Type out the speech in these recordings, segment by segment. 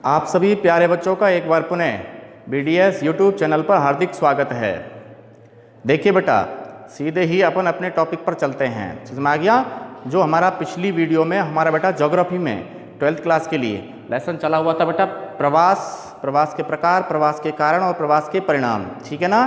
आप सभी प्यारे बच्चों का एक बार पुनः BDS यूट्यूब चैनल पर हार्दिक स्वागत है। देखिए बेटा, सीधे ही अपन अपने टॉपिक पर चलते हैं। समझ में आ गया? जो हमारा पिछली वीडियो में हमारा बेटा ज्योग्राफी में 12th क्लास के लिए लेसन चला हुआ था बेटा, प्रवास के प्रकार, प्रवास के कारण और प्रवास के परिणाम। ठीक है ना?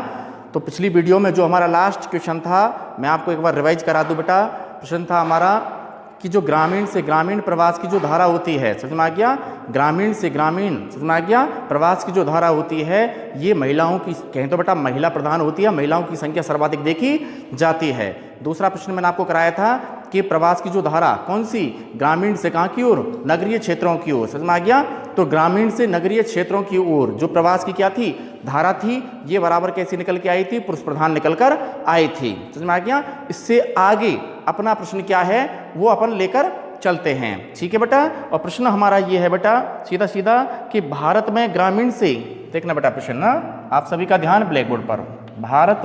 तो पिछली वीडियो में जो हमारा लास्ट क्वेश्चन था, मैं आपको एक बार रिवाइज करा दूं बेटा। क्वेश्चन था हमारा कि जो ग्रामीण से ग्रामीण प्रवास की जो धारा होती है, समझ में आ गया? ग्रामीण से ग्रामीण, समझ में आ गया? प्रवास की जो धारा होती है, ये महिलाओं की, कहें तो बेटा महिला प्रधान होती है, महिलाओं की संख्या सर्वाधिक देखी जाती है। दूसरा प्रश्न मैंने आपको कराया था कि प्रवास की जो धारा कौन सी, ग्रामीण से कहाँ की ओर, नगरीय क्षेत्रों की ओर। समझ में आ गया? तो ग्रामीण से नगरीय क्षेत्रों की ओर जो प्रवास की क्या थी, धारा थी, ये बराबर कैसी निकल के आई थी, पुरुष प्रधान निकल कर आई थी। समझ में आ गया? इससे आगे अपना प्रश्न क्या है वो अपन लेकर चलते हैं। ठीक है बेटा? और प्रश्न हमारा ये है बेटा, सीधा सीधा कि भारत में ग्रामीण से, देखना बेटा प्रश्न ना, आप सभी का ध्यान ब्लैक बोर्ड पर। भारत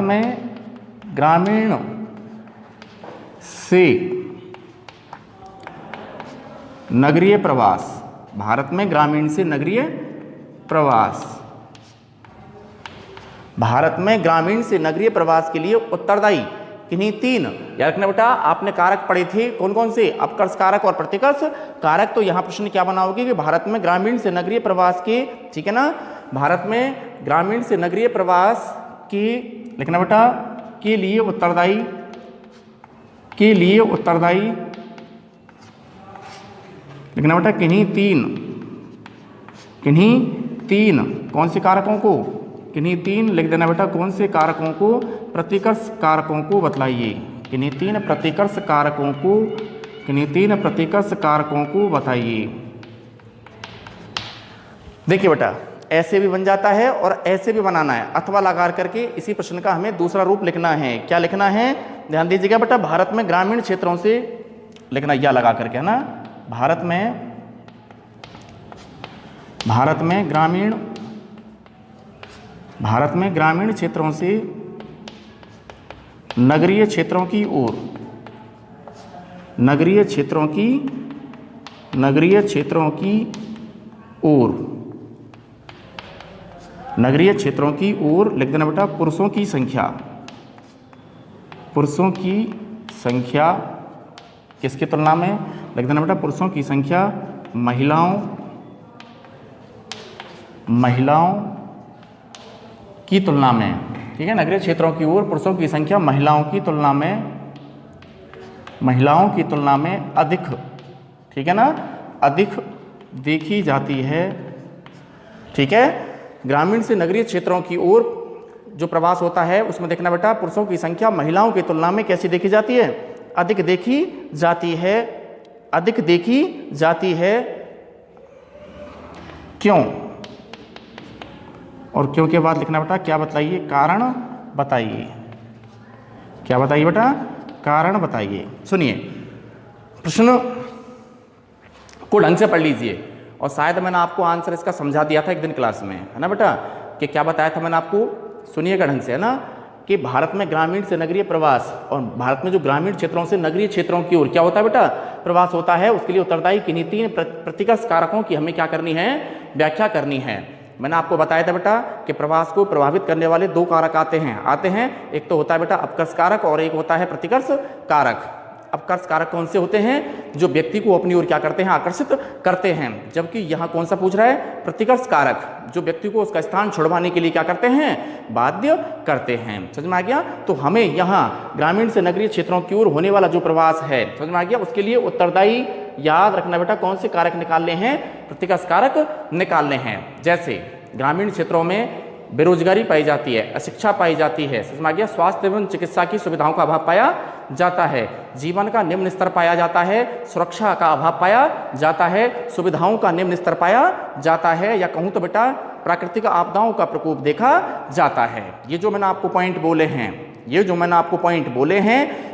में ग्रामीण से नगरीय प्रवास, भारत में ग्रामीण से नगरीय प्रवास, भारत में ग्रामीण से नगरीय प्रवास के लिए उत्तरदायी किन्हीं तीन, याद रखना बेटा, आपने कारक पढ़े थे कौन कौन से, अपकर्ष कारक और प्रतिकर्ष कारक। तो यहाँ प्रश्न क्या बनाओगे कि भारत में ग्रामीण से नगरीय प्रवास के, ठीक है ना, भारत में ग्रामीण से नगरीय प्रवास की, लिखना बेटा, के लिए उत्तरदायी लिखना बेटा किन्हीं तीन कौन से कारकों को, किन्हीं तीन लिख देना बेटा, कौन से कारकों को, प्रतिकर्ष कारकों को बतलाइए। किन्हीं तीन प्रतिकर्ष कारकों को बताइए। देखिए बेटा, ऐसे भी बन जाता है और ऐसे भी बनाना है, अथवा लगा करके इसी प्रश्न का हमें दूसरा रूप लिखना है। क्या लिखना है, ध्यान दीजिएगा बेटा, भारत में ग्रामीण क्षेत्रों से लिखना, या लगा करके, है ना, भारत में ग्रामीण क्षेत्रों से नगरीय क्षेत्रों की ओर, नगरीय क्षेत्रों की ओर लिख देना बेटा, पुरुषों की संख्या किसकी तुलना में, लिख देना बेटा, पुरुषों की संख्या महिलाओं की तुलना में। ठीक है, नगरीय क्षेत्रों की ओर पुरुषों की संख्या महिलाओं की तुलना में अधिक, ठीक है ना, अधिक देखी जाती है। ठीक है, ग्रामीण से नगरीय क्षेत्रों की ओर जो प्रवास होता है उसमें देखना बेटा, पुरुषों की संख्या महिलाओं की तुलना में कैसी देखी जाती है, अधिक देखी जाती है। क्यों? और क्यों के बाद लिखना बेटा, क्या बताइए, कारण बताइए। क्या बताइए बेटा, कारण बताइए। सुनिए, प्रश्न को ढंग से पढ़ लीजिए, और शायद मैंने आपको आंसर इसका समझा दिया था एक दिन क्लास में, है ना बेटा, कि क्या बताया था मैंने आपको, सुनिएगा ढंग से, है ना, कि भारत में ग्रामीण से नगरीय प्रवास, और भारत में जो ग्रामीण क्षेत्रों से नगरीय क्षेत्रों की ओर क्या होता है बेटा, प्रवास होता है, उसके लिए उत्तरदायी किन्हीं तीन प्रतिकर्ष कारकों की हमें क्या करनी है, व्याख्या करनी है। मैंने आपको बताया था बेटा कि प्रवास को प्रभावित करने वाले दो कारक आते हैं, एक तो होता है बेटा अपकर्ष कारक और एक होता है प्रतिकर्ष कारक। अपकर्ष कारक कौन से होते हैं, जो व्यक्ति को अपनी ओर क्या करते हैं, आकर्षित करते हैं, जबकि यहाँ कौन सा पूछ रहा है, प्रतिकर्ष कारक, जो व्यक्ति को उसका स्थान छुड़वाने के लिए क्या करते हैं, बाध्य करते हैं। समझ में आ गया? तो हमें यहाँ ग्रामीण से नगरीय क्षेत्रों की ओर होने वाला जो प्रवास है, समझ में आ गया, उसके लिए उत्तरदायी, याद रखना बेटा, कौन से कारक निकालने हैं, प्रतिकर्ष कारक निकालने हैं। जैसे ग्रामीण क्षेत्रों में बेरोजगारी पाई जाती है, अशिक्षा पाई जाती है, समझ में आ गया, स्वास्थ्य एवं चिकित्सा की सुविधाओं का अभाव पाया जाता है, जीवन का निम्न स्तर पाया जाता है, सुरक्षा का अभाव पाया जाता है, सुविधाओं का निम्न स्तर पाया जाता है, या कहूँ तो बेटा प्राकृतिक आपदाओं का प्रकोप देखा जाता है। ये जो मैंने आपको पॉइंट बोले हैं,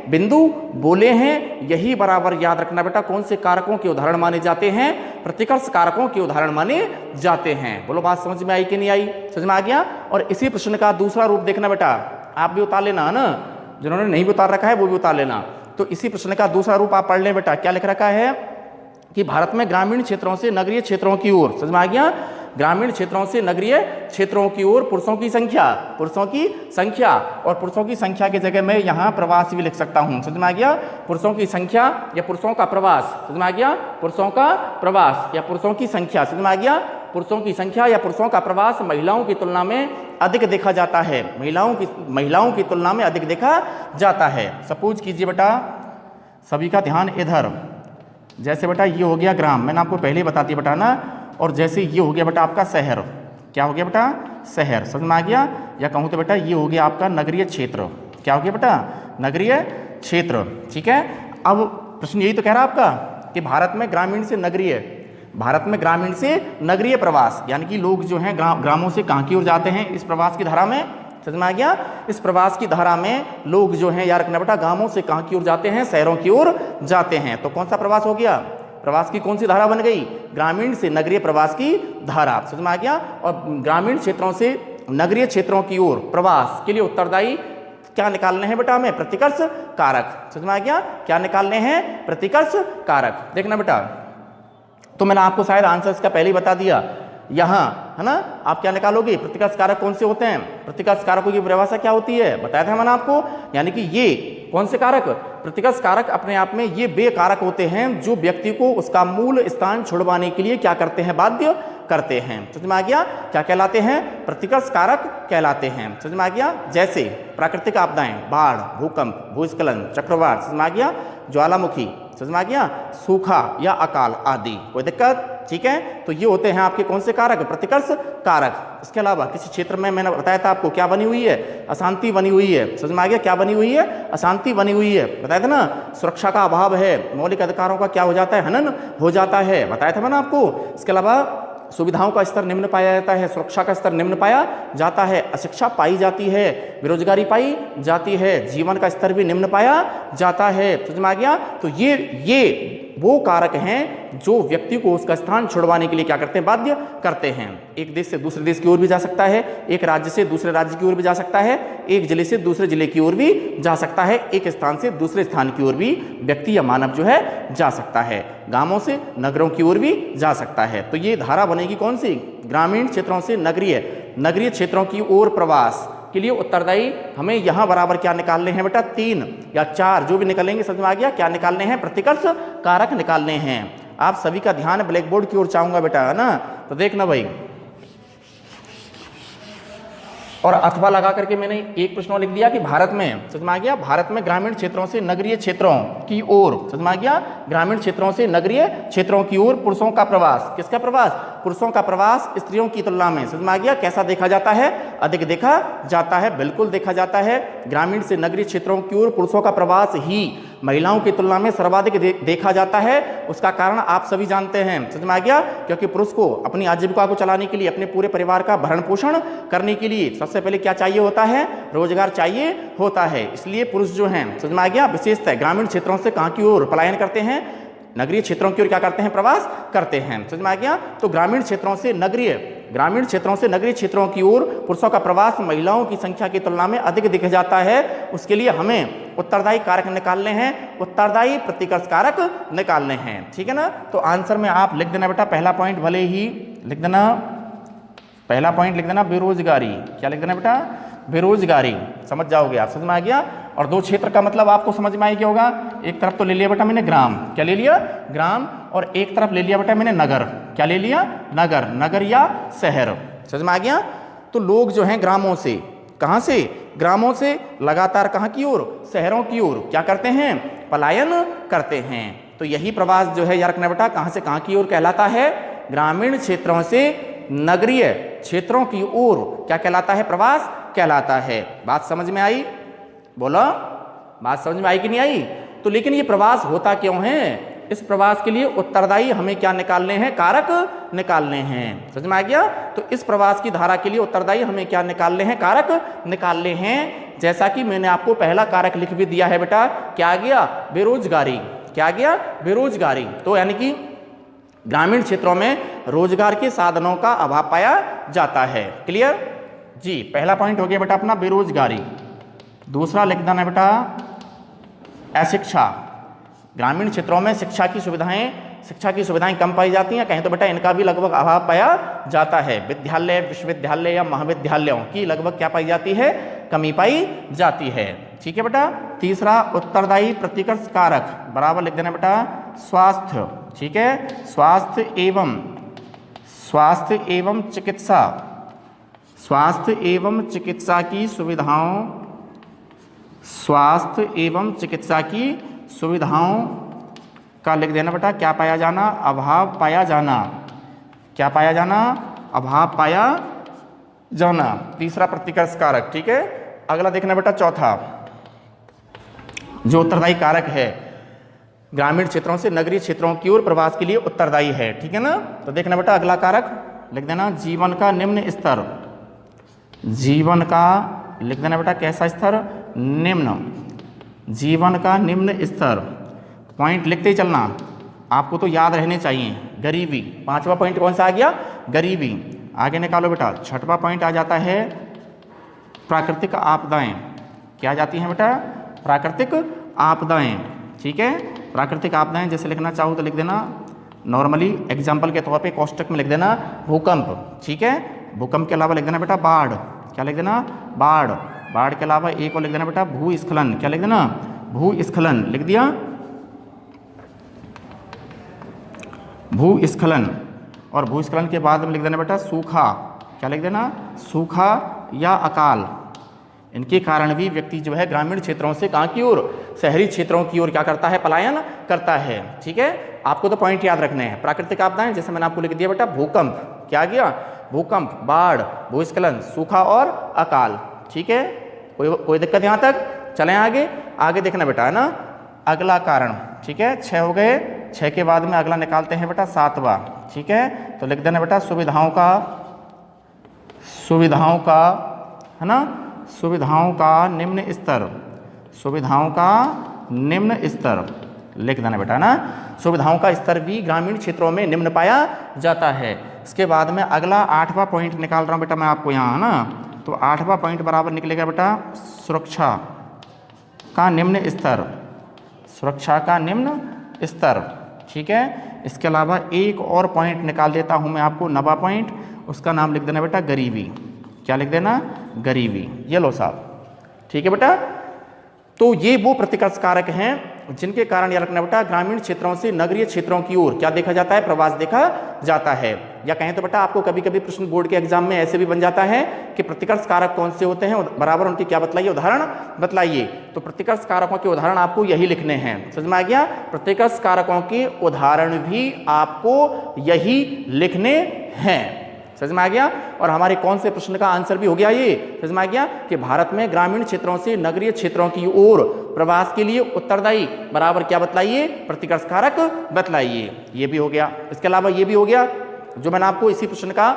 बिंदु बोले हैं, यही बराबर याद रखना बेटा, कौन से कारकों के उदाहरण माने जाते हैं, प्रतिकर्ष कारकों के उदाहरण माने जाते हैं। बोलो बात समझ में आई कि नहीं आई? समझ में आ गया? और इसी प्रश्न का दूसरा रूप देखना बेटा, आप भी उतार लेना, है ना, जिन्होंने नहीं भी उतार रखा है वो भी उतार लेना। तो इसी प्रश्न का दूसरा रूप आप पढ़ लें बेटा, क्या लिख रखा है, कि भारत में ग्रामीण क्षेत्रों से नगरीय क्षेत्रों की ओर, समझ में आ गया, ग्रामीण क्षेत्रों से नगरीय क्षेत्रों की ओर पुरुषों की संख्या, और पुरुषों की संख्या की जगह मैं यहाँ प्रवास भी लिख सकता हूँ, समझ में आ गया, पुरुषों की संख्या या पुरुषों का प्रवास, समझ में आ गया, पुरुषों का प्रवास या पुरुषों की संख्या, समझ में आ गया, पुरुषों की संख्या या पुरुषों का प्रवास महिलाओं की तुलना में अधिक देखा जाता है, महिलाओं की तुलना में अधिक देखा जाता है। सपोज कीजिए बेटा, सभी का ध्यान इधर, जैसे बेटा ये हो गया ग्राम, मैंने आपको पहले ही बता दिया बेटा ना, और जैसे ये हो गया बेटा आपका शहर, क्या हो गया बेटा, शहर, समझ में आ गया, या कहूँ तो बेटा ये हो गया आपका नगरीय क्षेत्र, क्या हो गया बेटा, नगरीय क्षेत्र, ठीक है। अब प्रश्न यही तो कह रहा है आपका कि भारत में ग्रामीण से नगरीय प्रवास, यानी कि लोग जो हैं ग्रामों से कहाँ की ओर जाते हैं इस प्रवास की धारा में, समझ में आ गया, इस प्रवास की धारा में लोग जो हैं यार रखना बेटा गांवों से कहाँ की ओर जाते हैं, शहरों की ओर जाते हैं। तो कौन सा प्रवास हो गया, प्रवास की कौन सी धारा बन गई, ग्रामीण से नगरीय प्रवास की धारा, समझ में आ गया। और ग्रामीण क्षेत्रों से नगरीय क्षेत्रों की ओर प्रवास के लिए उत्तरदायी क्या निकालने हैं बेटा हमें, प्रतिकर्ष कारक, समझ में आ गया, क्या निकालने हैं, प्रतिकर्ष कारक। देखना बेटा, तो मैंने आपको शायद आंसर इसका पहले ही बता दिया, यहाँ है ना, आप क्या निकालोगे, प्रतिकर्ष कारक कौन से होते हैं, प्रतिकर्ष कारकों की परिभाषा क्या होती है बताया था मैंने आपको, यानी कि ये कौन से कारक, प्रतिकर्ष कारक अपने आप में ये वे कारक होते हैं जो व्यक्ति को उसका मूल स्थान छुड़वाने के लिए क्या करते हैं, बाध्य करते हैं, समझ में आ गया, क्या कहलाते हैं, प्रतिकर्ष कारक कहलाते हैं, समझ में आ गया। जैसे प्राकृतिक आपदाएं, बाढ़, भूकंप, भूस्खलन, चक्रवात, समझ में आ गया, ज्वालामुखी, समझ में आ गया, सूखा या अकाल आदि, कोई दिक्कत, ठीक है। तो ये होते हैं आपके कौन से कारक, प्रतिकर्ष कारक। इसके अलावा किसी क्षेत्र में मैंने बताया था आपको क्या बनी हुई है, अशांति बनी हुई है, समझ में आ गया, क्या बनी हुई है, अशांति बनी हुई है, बताया था ना, सुरक्षा का अभाव है, मौलिक अधिकारों का क्या हो जाता है, हनन हो जाता है, बताया था मैंने आपको। इसके अलावा सुविधाओं का स्तर निम्न पाया जाता है, सुरक्षा का स्तर निम्न पाया जाता है, अशिक्षा पाई जाती है, बेरोजगारी पाई जाती है, जीवन का स्तर भी निम्न पाया जाता है, समझ में आ गया। तो ये वो कारक हैं जो व्यक्ति को उसका स्थान छुड़वाने के लिए क्या करते हैं, बाध्य करते हैं। एक देश से दूसरे देश की ओर भी जा सकता है, एक राज्य से दूसरे राज्य की ओर भी जा सकता है, एक जिले से दूसरे जिले की ओर भी जा सकता है, एक स्थान से दूसरे स्थान की ओर भी व्यक्ति या मानव जो है जा सकता है, गांवों से नगरों की ओर भी जा सकता है। तो ये धारा बनेगी कौन सी, ग्रामीण क्षेत्रों से नगरीय क्षेत्रों की ओर प्रवास के लिए उत्तरदायी हमें यहाँ बराबर क्या निकालने हैं बेटा, 3 या 4 जो भी निकलेंगे, समझ में आ गया, क्या निकालने हैं, प्रतिकर्ष कारक निकालने हैं। आप सभी का ध्यान ब्लैक बोर्ड की ओर चाहूंगा बेटा, है ना, तो देखना भाई, और अथवा लगा करके मैंने एक प्रश्न लिख दिया कि भारत में, समझ में आ गया, भारत में ग्रामीण क्षेत्रों से नगरीय क्षेत्रों की ओर, समझ में आ गया, ग्रामीण क्षेत्रों से नगरीय क्षेत्रों की ओर पुरुषों का प्रवास, किसका प्रवास, पुरुषों का प्रवास स्त्रियों की तुलना में, समझ में आ गया, कैसा देखा जाता है, अधिक देखा जाता है, बिल्कुल देखा जाता है। ग्रामीण से नगरीय क्षेत्रों की ओर पुरुषों का प्रवास ही महिलाओं की तुलना में सर्वाधिक देखा जाता है। उसका कारण आप सभी जानते हैं, समझ में आ गया, क्योंकि पुरुष को अपनी आजीविका को चलाने के लिए, अपने पूरे परिवार का भरण पोषण करने के लिए सबसे पहले क्या चाहिए होता है, रोजगार चाहिए होता है। इसलिए पुरुष जो हैं, समझ में आ गया, विशेषतः ग्रामीण क्षेत्रों से कहाँ की ओर पलायन करते हैं, नगरीय क्षेत्रों की ओर क्या करते हैं, प्रवास करते हैं, समझ में आ गया। तो ग्रामीण क्षेत्रों से नगरीय क्षेत्रों की ओर पुरुषों का प्रवास महिलाओं की संख्या की तुलना में अधिक दिख जाता है। उसके लिए हमें उत्तरदायी कारक निकालने हैं, उत्तरदायी प्रतिकर्ष कारक निकालने हैं, ठीक है ना। तो आंसर में आप लिख देना बेटा, पहला पॉइंट भले ही लिख देना, पहला पॉइंट लिख देना बेरोजगारी, क्या लिख देना बेटा, बेरोजगारी, समझ जाओगे आप, समझ में आ गया। और 2 क्षेत्र का मतलब आपको समझ में आ गया होगा, एक तरफ तो ले लिया बेटा मैंने ग्राम, क्या ले लिया, ग्राम, और एक तरफ ले लिया बेटा मैंने नगर, क्या ले लिया, नगर, नगर या शहर, समझ में आ गया। तो लोग जो हैं ग्रामों से, कहाँ से, ग्रामों से लगातार कहाँ की ओर, शहरों की ओर क्या करते हैं, पलायन करते हैं। तो यही प्रवास जो है यार बेटा कहाँ से कहाँ की ओर कहलाता है, ग्रामीण क्षेत्रों से नगरीय क्षेत्रों की ओर क्या कहलाता है, प्रवास कहलाता है। बात समझ में आई, बोलो, बात समझ में आई कि नहीं आई। तो लेकिन ये प्रवास होता क्यों है, इस प्रवास के लिए उत्तरदायी हमें क्या निकालने हैं, कारक निकालने हैं, समझ में आ गया। तो इस प्रवास की धारा के लिए उत्तरदायी हमें क्या निकालने हैं, कारक निकालने हैं। जैसा कि मैंने आपको पहला कारक लिख भी दिया है बेटा, क्या गया, बेरोजगारी, क्या गया, बेरोजगारी। तो यानी कि ग्रामीण क्षेत्रों में रोजगार के साधनों का अभाव पाया जाता है, क्लियर जी। पहला पॉइंट हो गया बेटा अपना बेरोजगारी। दूसरा लिख देना बेटा अशिक्षा, ग्रामीण क्षेत्रों में शिक्षा की सुविधाएं शिक्षा की सुविधाएं कम पाई जाती हैं, कहें तो बेटा इनका भी लगभग अभाव पाया जाता है। विद्यालय, विश्वविद्यालय या महाविद्यालयों की लगभग क्या पाई जाती है, कमी पाई जाती है। ठीक है बेटा। तीसरा, उत्तरदायी प्रतिकर्ष कारक बराबर लिख देना बेटा स्वास्थ्य। ठीक है, स्वास्थ्य एवं चिकित्सा, स्वास्थ्य एवं चिकित्सा की सुविधाओं, स्वास्थ्य एवं चिकित्सा की सुविधाओं का लिख देना बेटा क्या पाया जाना, अभाव पाया जाना। क्या पाया जाना, अभाव पाया जाना। तीसरा प्रतिकर्ष कारक। ठीक है, अगला देखना बेटा चौथा, जो उत्तरदायी कारक है ग्रामीण क्षेत्रों से नगरीय क्षेत्रों की ओर प्रवास के लिए उत्तरदायी है। ठीक है ना। तो देखना बेटा अगला कारक लिख देना जीवन का निम्न स्तर, जीवन का लिख देना बेटा कैसा स्तर, निम्न, जीवन का निम्न स्तर। पॉइंट लिखते ही चलना, आपको तो याद रहने चाहिए। गरीबी, पांचवा पॉइंट कौन सा आ गया, गरीबी। आगे निकालो बेटा, छठवां पॉइंट आ जाता है प्राकृतिक आपदाएं। क्या आ जाती हैं बेटा, प्राकृतिक आपदाएं। ठीक है, प्राकृतिक आपदाएं जैसे लिखना चाहो तो लिख देना नॉर्मली एग्जाम्पल के तौर पे कोष्टक में लिख देना भूकंप। ठीक है, भूकंप के अलावा लिख देना बेटा बाढ़। क्या लिख देना, बाढ़। बाढ़ के अलावा एक और लिख देना बेटा भूस्खलन। क्या लिख देना, भूस्खलन लिख दिया, भूस्खलन। और भूस्खलन के बाद में लिख देना बेटा सूखा। क्या लिख देना, सूखा या अकाल। इनके कारण भी व्यक्ति जो है ग्रामीण क्षेत्रों से कहाँ की ओर, शहरी क्षेत्रों की ओर क्या करता है, पलायन करता है। ठीक है, आपको तो पॉइंट याद रखने हैं। प्राकृतिक आपदाएं जैसे मैंने आपको लिख दिया बेटा भूकंप, क्या गया, भूकंप, बाढ़, भूस्खलन, सूखा और अकाल। ठीक है, कोई दिक्कत यहाँ तक। चलें आगे, आगे देखना बेटा है ना अगला कारण। ठीक है, 6 हो गए, 6 के बाद में अगला निकालते हैं बेटा 7वां। ठीक है, तो लिख देना बेटा सुविधाओं का, सुविधाओं का है ना, सुविधाओं का निम्न स्तर, सुविधाओं का निम्न स्तर लिख देना बेटा ना। सुविधाओं का स्तर भी ग्रामीण क्षेत्रों में निम्न पाया जाता है। इसके बाद में अगला 8वां पॉइंट निकाल रहा हूँ बेटा मैं आपको यहाँ, है ना। तो 8वां पॉइंट बराबर निकलेगा बेटा सुरक्षा का निम्न स्तर, सुरक्षा का निम्न स्तर। ठीक है, इसके अलावा एक और पॉइंट निकाल देता हूँ मैं आपको, 9वां पॉइंट, उसका नाम लिख देना बेटा गरीबी। क्या लिख देना, गरीबी। ये लो साहब। ठीक है बेटा, तो ये वो प्रतिकर्ष कारक हैं जिनके कारण याद रखना बेटा ग्रामीण क्षेत्रों से नगरीय क्षेत्रों की ओर क्या देखा जाता है, प्रवास देखा जाता है। या कहें तो बेटा आपको कभी कभी प्रश्न बोर्ड के एग्जाम में ऐसे भी बन जाता है कि प्रतिकर्ष कारक कौन से होते हैं, बराबर उनकी क्या बतलाइए, उदाहरण बतलाइए। तो प्रतिकर्ष कारकों के उदाहरण आपको यही लिखने हैं। समझ में आ गया, प्रतिकर्ष कारकों के उदाहरण भी आपको यही लिखने हैं। समझ में आ गया। और हमारे कौन से प्रश्न का आंसर भी हो गया ये, समझ में आ गया कि भारत में ग्रामीण क्षेत्रों से नगरीय क्षेत्रों की ओर प्रवास के लिए उत्तरदायी बराबर क्या बतलाइए, प्रतिकर्ष कारक बतलाइए। ये भी हो गया। इसके अलावा ये भी हो गया जो मैंने आपको इसी प्रश्न का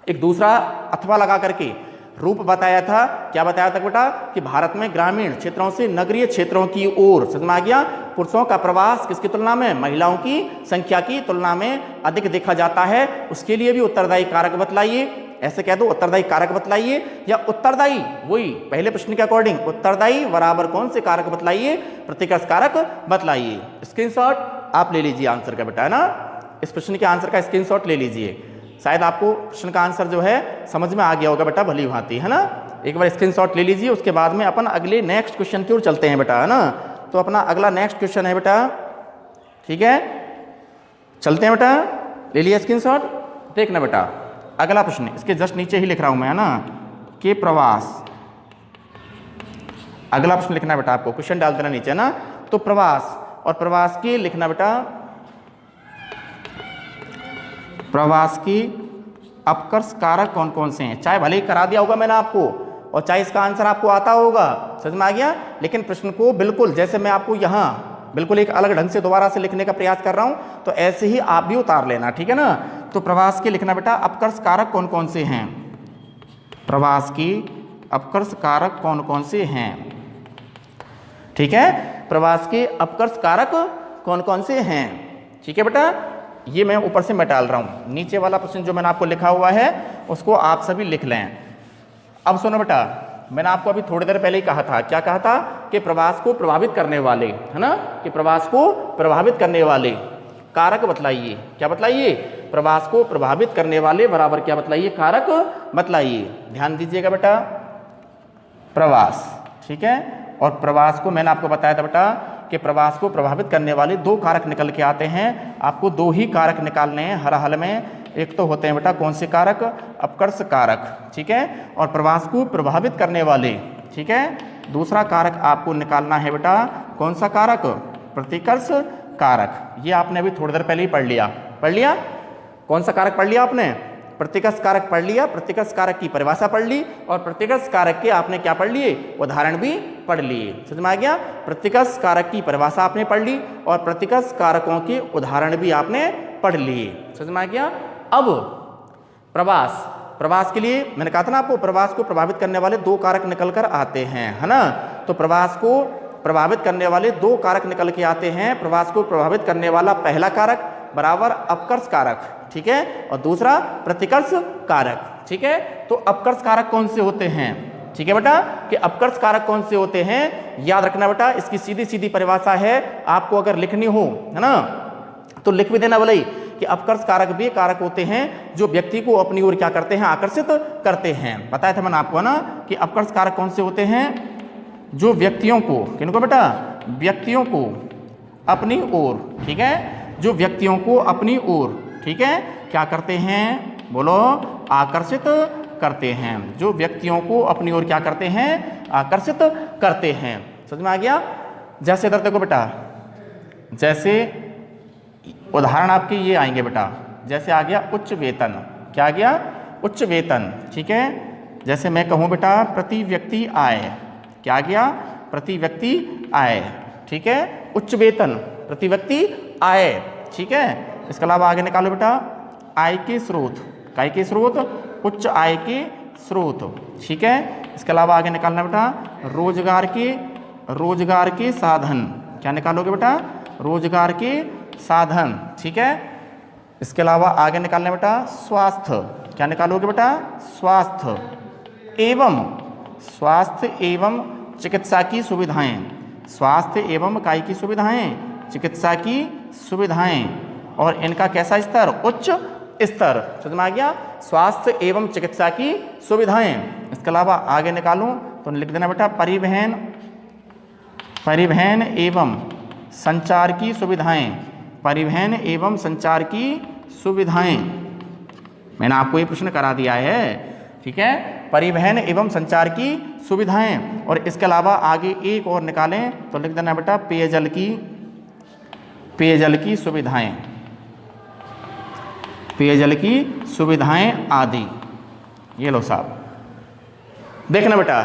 एक दूसरा अथवा लगा करके रूप बताया था। क्या बताया था बेटा कि भारत में ग्रामीण क्षेत्रों से नगरीय क्षेत्रों की ओर, समझ में आ गया, पुरुषों का प्रवास किसकी तुलना में, महिलाओं की संख्या की तुलना में अधिक देखा जाता है। उसके लिए भी उत्तरदायी कारक बतलाइए। ऐसे कह दो उत्तरदायी कारक बतलाइए, या उत्तरदायी वही पहले प्रश्न के अकॉर्डिंग उत्तरदायी बराबर कौन से कारक बतलाइए, प्रतिकर्ष कारक बतलाइए। स्क्रीनशॉट आप ले लीजिए आंसर का बेटा, है ना। इस प्रश्न के आंसर का स्क्रीनशॉट ले लीजिए। शायद आपको प्रश्न का आंसर जो है समझ में आ गया होगा बेटा भली भांति, है ना। एक बार स्क्रीनशॉट ले लीजिए। उसके बाद में अपन अगले नेक्स्ट क्वेश्चन की ओर चलते हैं बेटा, है ना। तो अपना अगला नेक्स्ट क्वेश्चन है बेटा, ठीक है, चलते हैं बेटा। ले लिया स्क्रीनशॉट, देखना बेटा अगला प्रश्न, इसके जस्ट नीचे ही लिख रहा हूं मैं, है ना, कि प्रवास। अगला प्रश्न लिखना है बेटा, आपको क्वेश्चन डाल देना नीचे, है ना। तो प्रवास, और प्रवास की लिखना बेटा, प्रवास की अपकर्ष कारक कौन कौन से हैं। चाहे भले ही करा दिया होगा मैंने आपको, और चाहे इसका आंसर आपको आता होगा, समझ में आ गया, लेकिन प्रश्न को बिल्कुल जैसे मैं आपको यहाँ बिल्कुल एक अलग ढंग से दोबारा से लिखने का प्रयास कर रहा हूं, तो ऐसे ही आप भी उतार लेना, ठीक है ना। तो प्रवास के लिखना बेटा अपकर्ष कारक कौन कौन से हैं, प्रवास की अपकर्ष कारक कौन कौन से हैं, ठीक है। प्रवास के अपकर्ष कारक कौन कौन से हैं, ठीक है बेटा। ये मैं ऊपर से मैं डाल रहा हूं, नीचे वाला प्रश्न जो मैंने आपको लिखा हुआ है उसको आप सभी लिख लें। अब सुनो बेटा, मैंने आपको अभी थोड़ी देर पहले ही कहा था, क्या कहा था, कि प्रवास को प्रभावित करने वाले, है ना, कि प्रवास को प्रभावित करने वाले कारक बतलाइए। क्या बतलाइए? प्रवास को प्रभावित करने वाले बराबर क्या बतलाइए? कारक बतलाइए। ध्यान दीजिएगा बेटा, प्रवास, ठीक है। और प्रवास को मैंने आपको बताया था बेटा कि प्रवास को प्रभावित करने वाले दो कारक निकल के आते हैं। आपको दो ही कारक निकालने हैं हर हाल में। एक तो होते हैं बेटा कौन से कारक? अपकर्ष कारक, ठीक है। और प्रवास को प्रभावित करने वाले, ठीक है, दूसरा कारक आपको निकालना है बेटा कौन सा कारक? प्रतिकर्ष कारक। ये आपने अभी थोड़ी देर पहले ही पढ़ लिया। कौन सा कारक पढ़ लिया आपने? प्रतिकर्ष कारक पढ़ लिया। प्रतिकर्ष कारक की परिभाषा पढ़ ली और प्रतिकर्ष कारक के आपने क्या पढ़ लिए? उदाहरण भी पढ़ लिए। समझ में आ गया? प्रतिकर्ष कारक की परिभाषा आपने पढ़ ली और प्रतिकर्ष कारकों के उदाहरण भी आपने पढ़ लिए। समझ में आ गया? अब प्रवास के लिए मैंने कहा था ना आपको, प्रवास को प्रभावित करने वाले दो कारक निकल कर आते हैं, है ना। तो प्रवास को प्रभावित करने वाले दो कारक निकल के आते हैं। प्रवास को प्रभावित करने वाला पहला कारक बराबर अपकर्ष कारक, ठीक है, और दूसरा प्रतिकर्ष कारक, ठीक है। तो अपकर्ष कारक कौन से होते हैं? ठीक है बेटा, कि अपकर्ष कारक कौन से होते हैं याद रखना बेटा। इसकी सीधी सीधी परिभाषा है, आपको अगर लिखनी हो, है ना, तो लिख भी देना भले कि अपकर्ष कारक भी कारक होते हैं जो व्यक्ति को अपनी ओर क्या करते हैं? आकर्षित करते हैं। बताया था मैंने आपको ना कि अपकर्ष कारक कौन से होते हैं? जो व्यक्तियों को, किनको बेटा? व्यक्तियों को अपनी ओर, ठीक है, जो व्यक्तियों को अपनी ओर, ठीक है, क्या करते हैं? बोलो, आकर्षित करते हैं। जो व्यक्तियों को अपनी ओर क्या करते हैं? आकर्षित करते हैं। समझ में आ गया? जैसे इधर देखो बेटा, जैसे उदाहरण आपके ये आएंगे बेटा, जैसे आ गया उच्च वेतन। क्या आ गया? उच्च वेतन, ठीक है। जैसे मैं कहूँ बेटा प्रति व्यक्ति आय, क्या आ गया? प्रति व्यक्ति आय, ठीक है। उच्च वेतन, प्रति व्यक्ति आय, ठीक है। इसके अलावा आगे निकालो बेटा आय के स्रोत। काय के स्रोत? उच्च आय के स्रोत, ठीक है। इसके अलावा आगे निकालना बेटा रोजगार के साधन। क्या निकालोगे बेटा? रोजगार के साधन, ठीक है। इसके अलावा आगे निकालना बेटा स्वास्थ्य। क्या निकालोगे बेटा? स्वास्थ्य एवं चिकित्सा की सुविधाएं। स्वास्थ्य एवं काय की सुविधाएं? चिकित्सा की सुविधाएं। और इनका कैसा स्तर? उच्च स्तर। समझ में आ गया? स्वास्थ्य एवं चिकित्सा की सुविधाएं। इसके अलावा आगे निकालूं तो लिख देना बेटा परिवहन एवं संचार की सुविधाएं। परिवहन एवं संचार की सुविधाएं। मैंने आपको ये प्रश्न करा दिया है, ठीक है। परिवहन एवं संचार की सुविधाएं। और इसके अलावा आगे एक और निकालें तो लिख देना बेटा पेयजल की सुविधाएं। पेयजल की सुविधाएं आदि। ये लो साहब, देखना बेटा।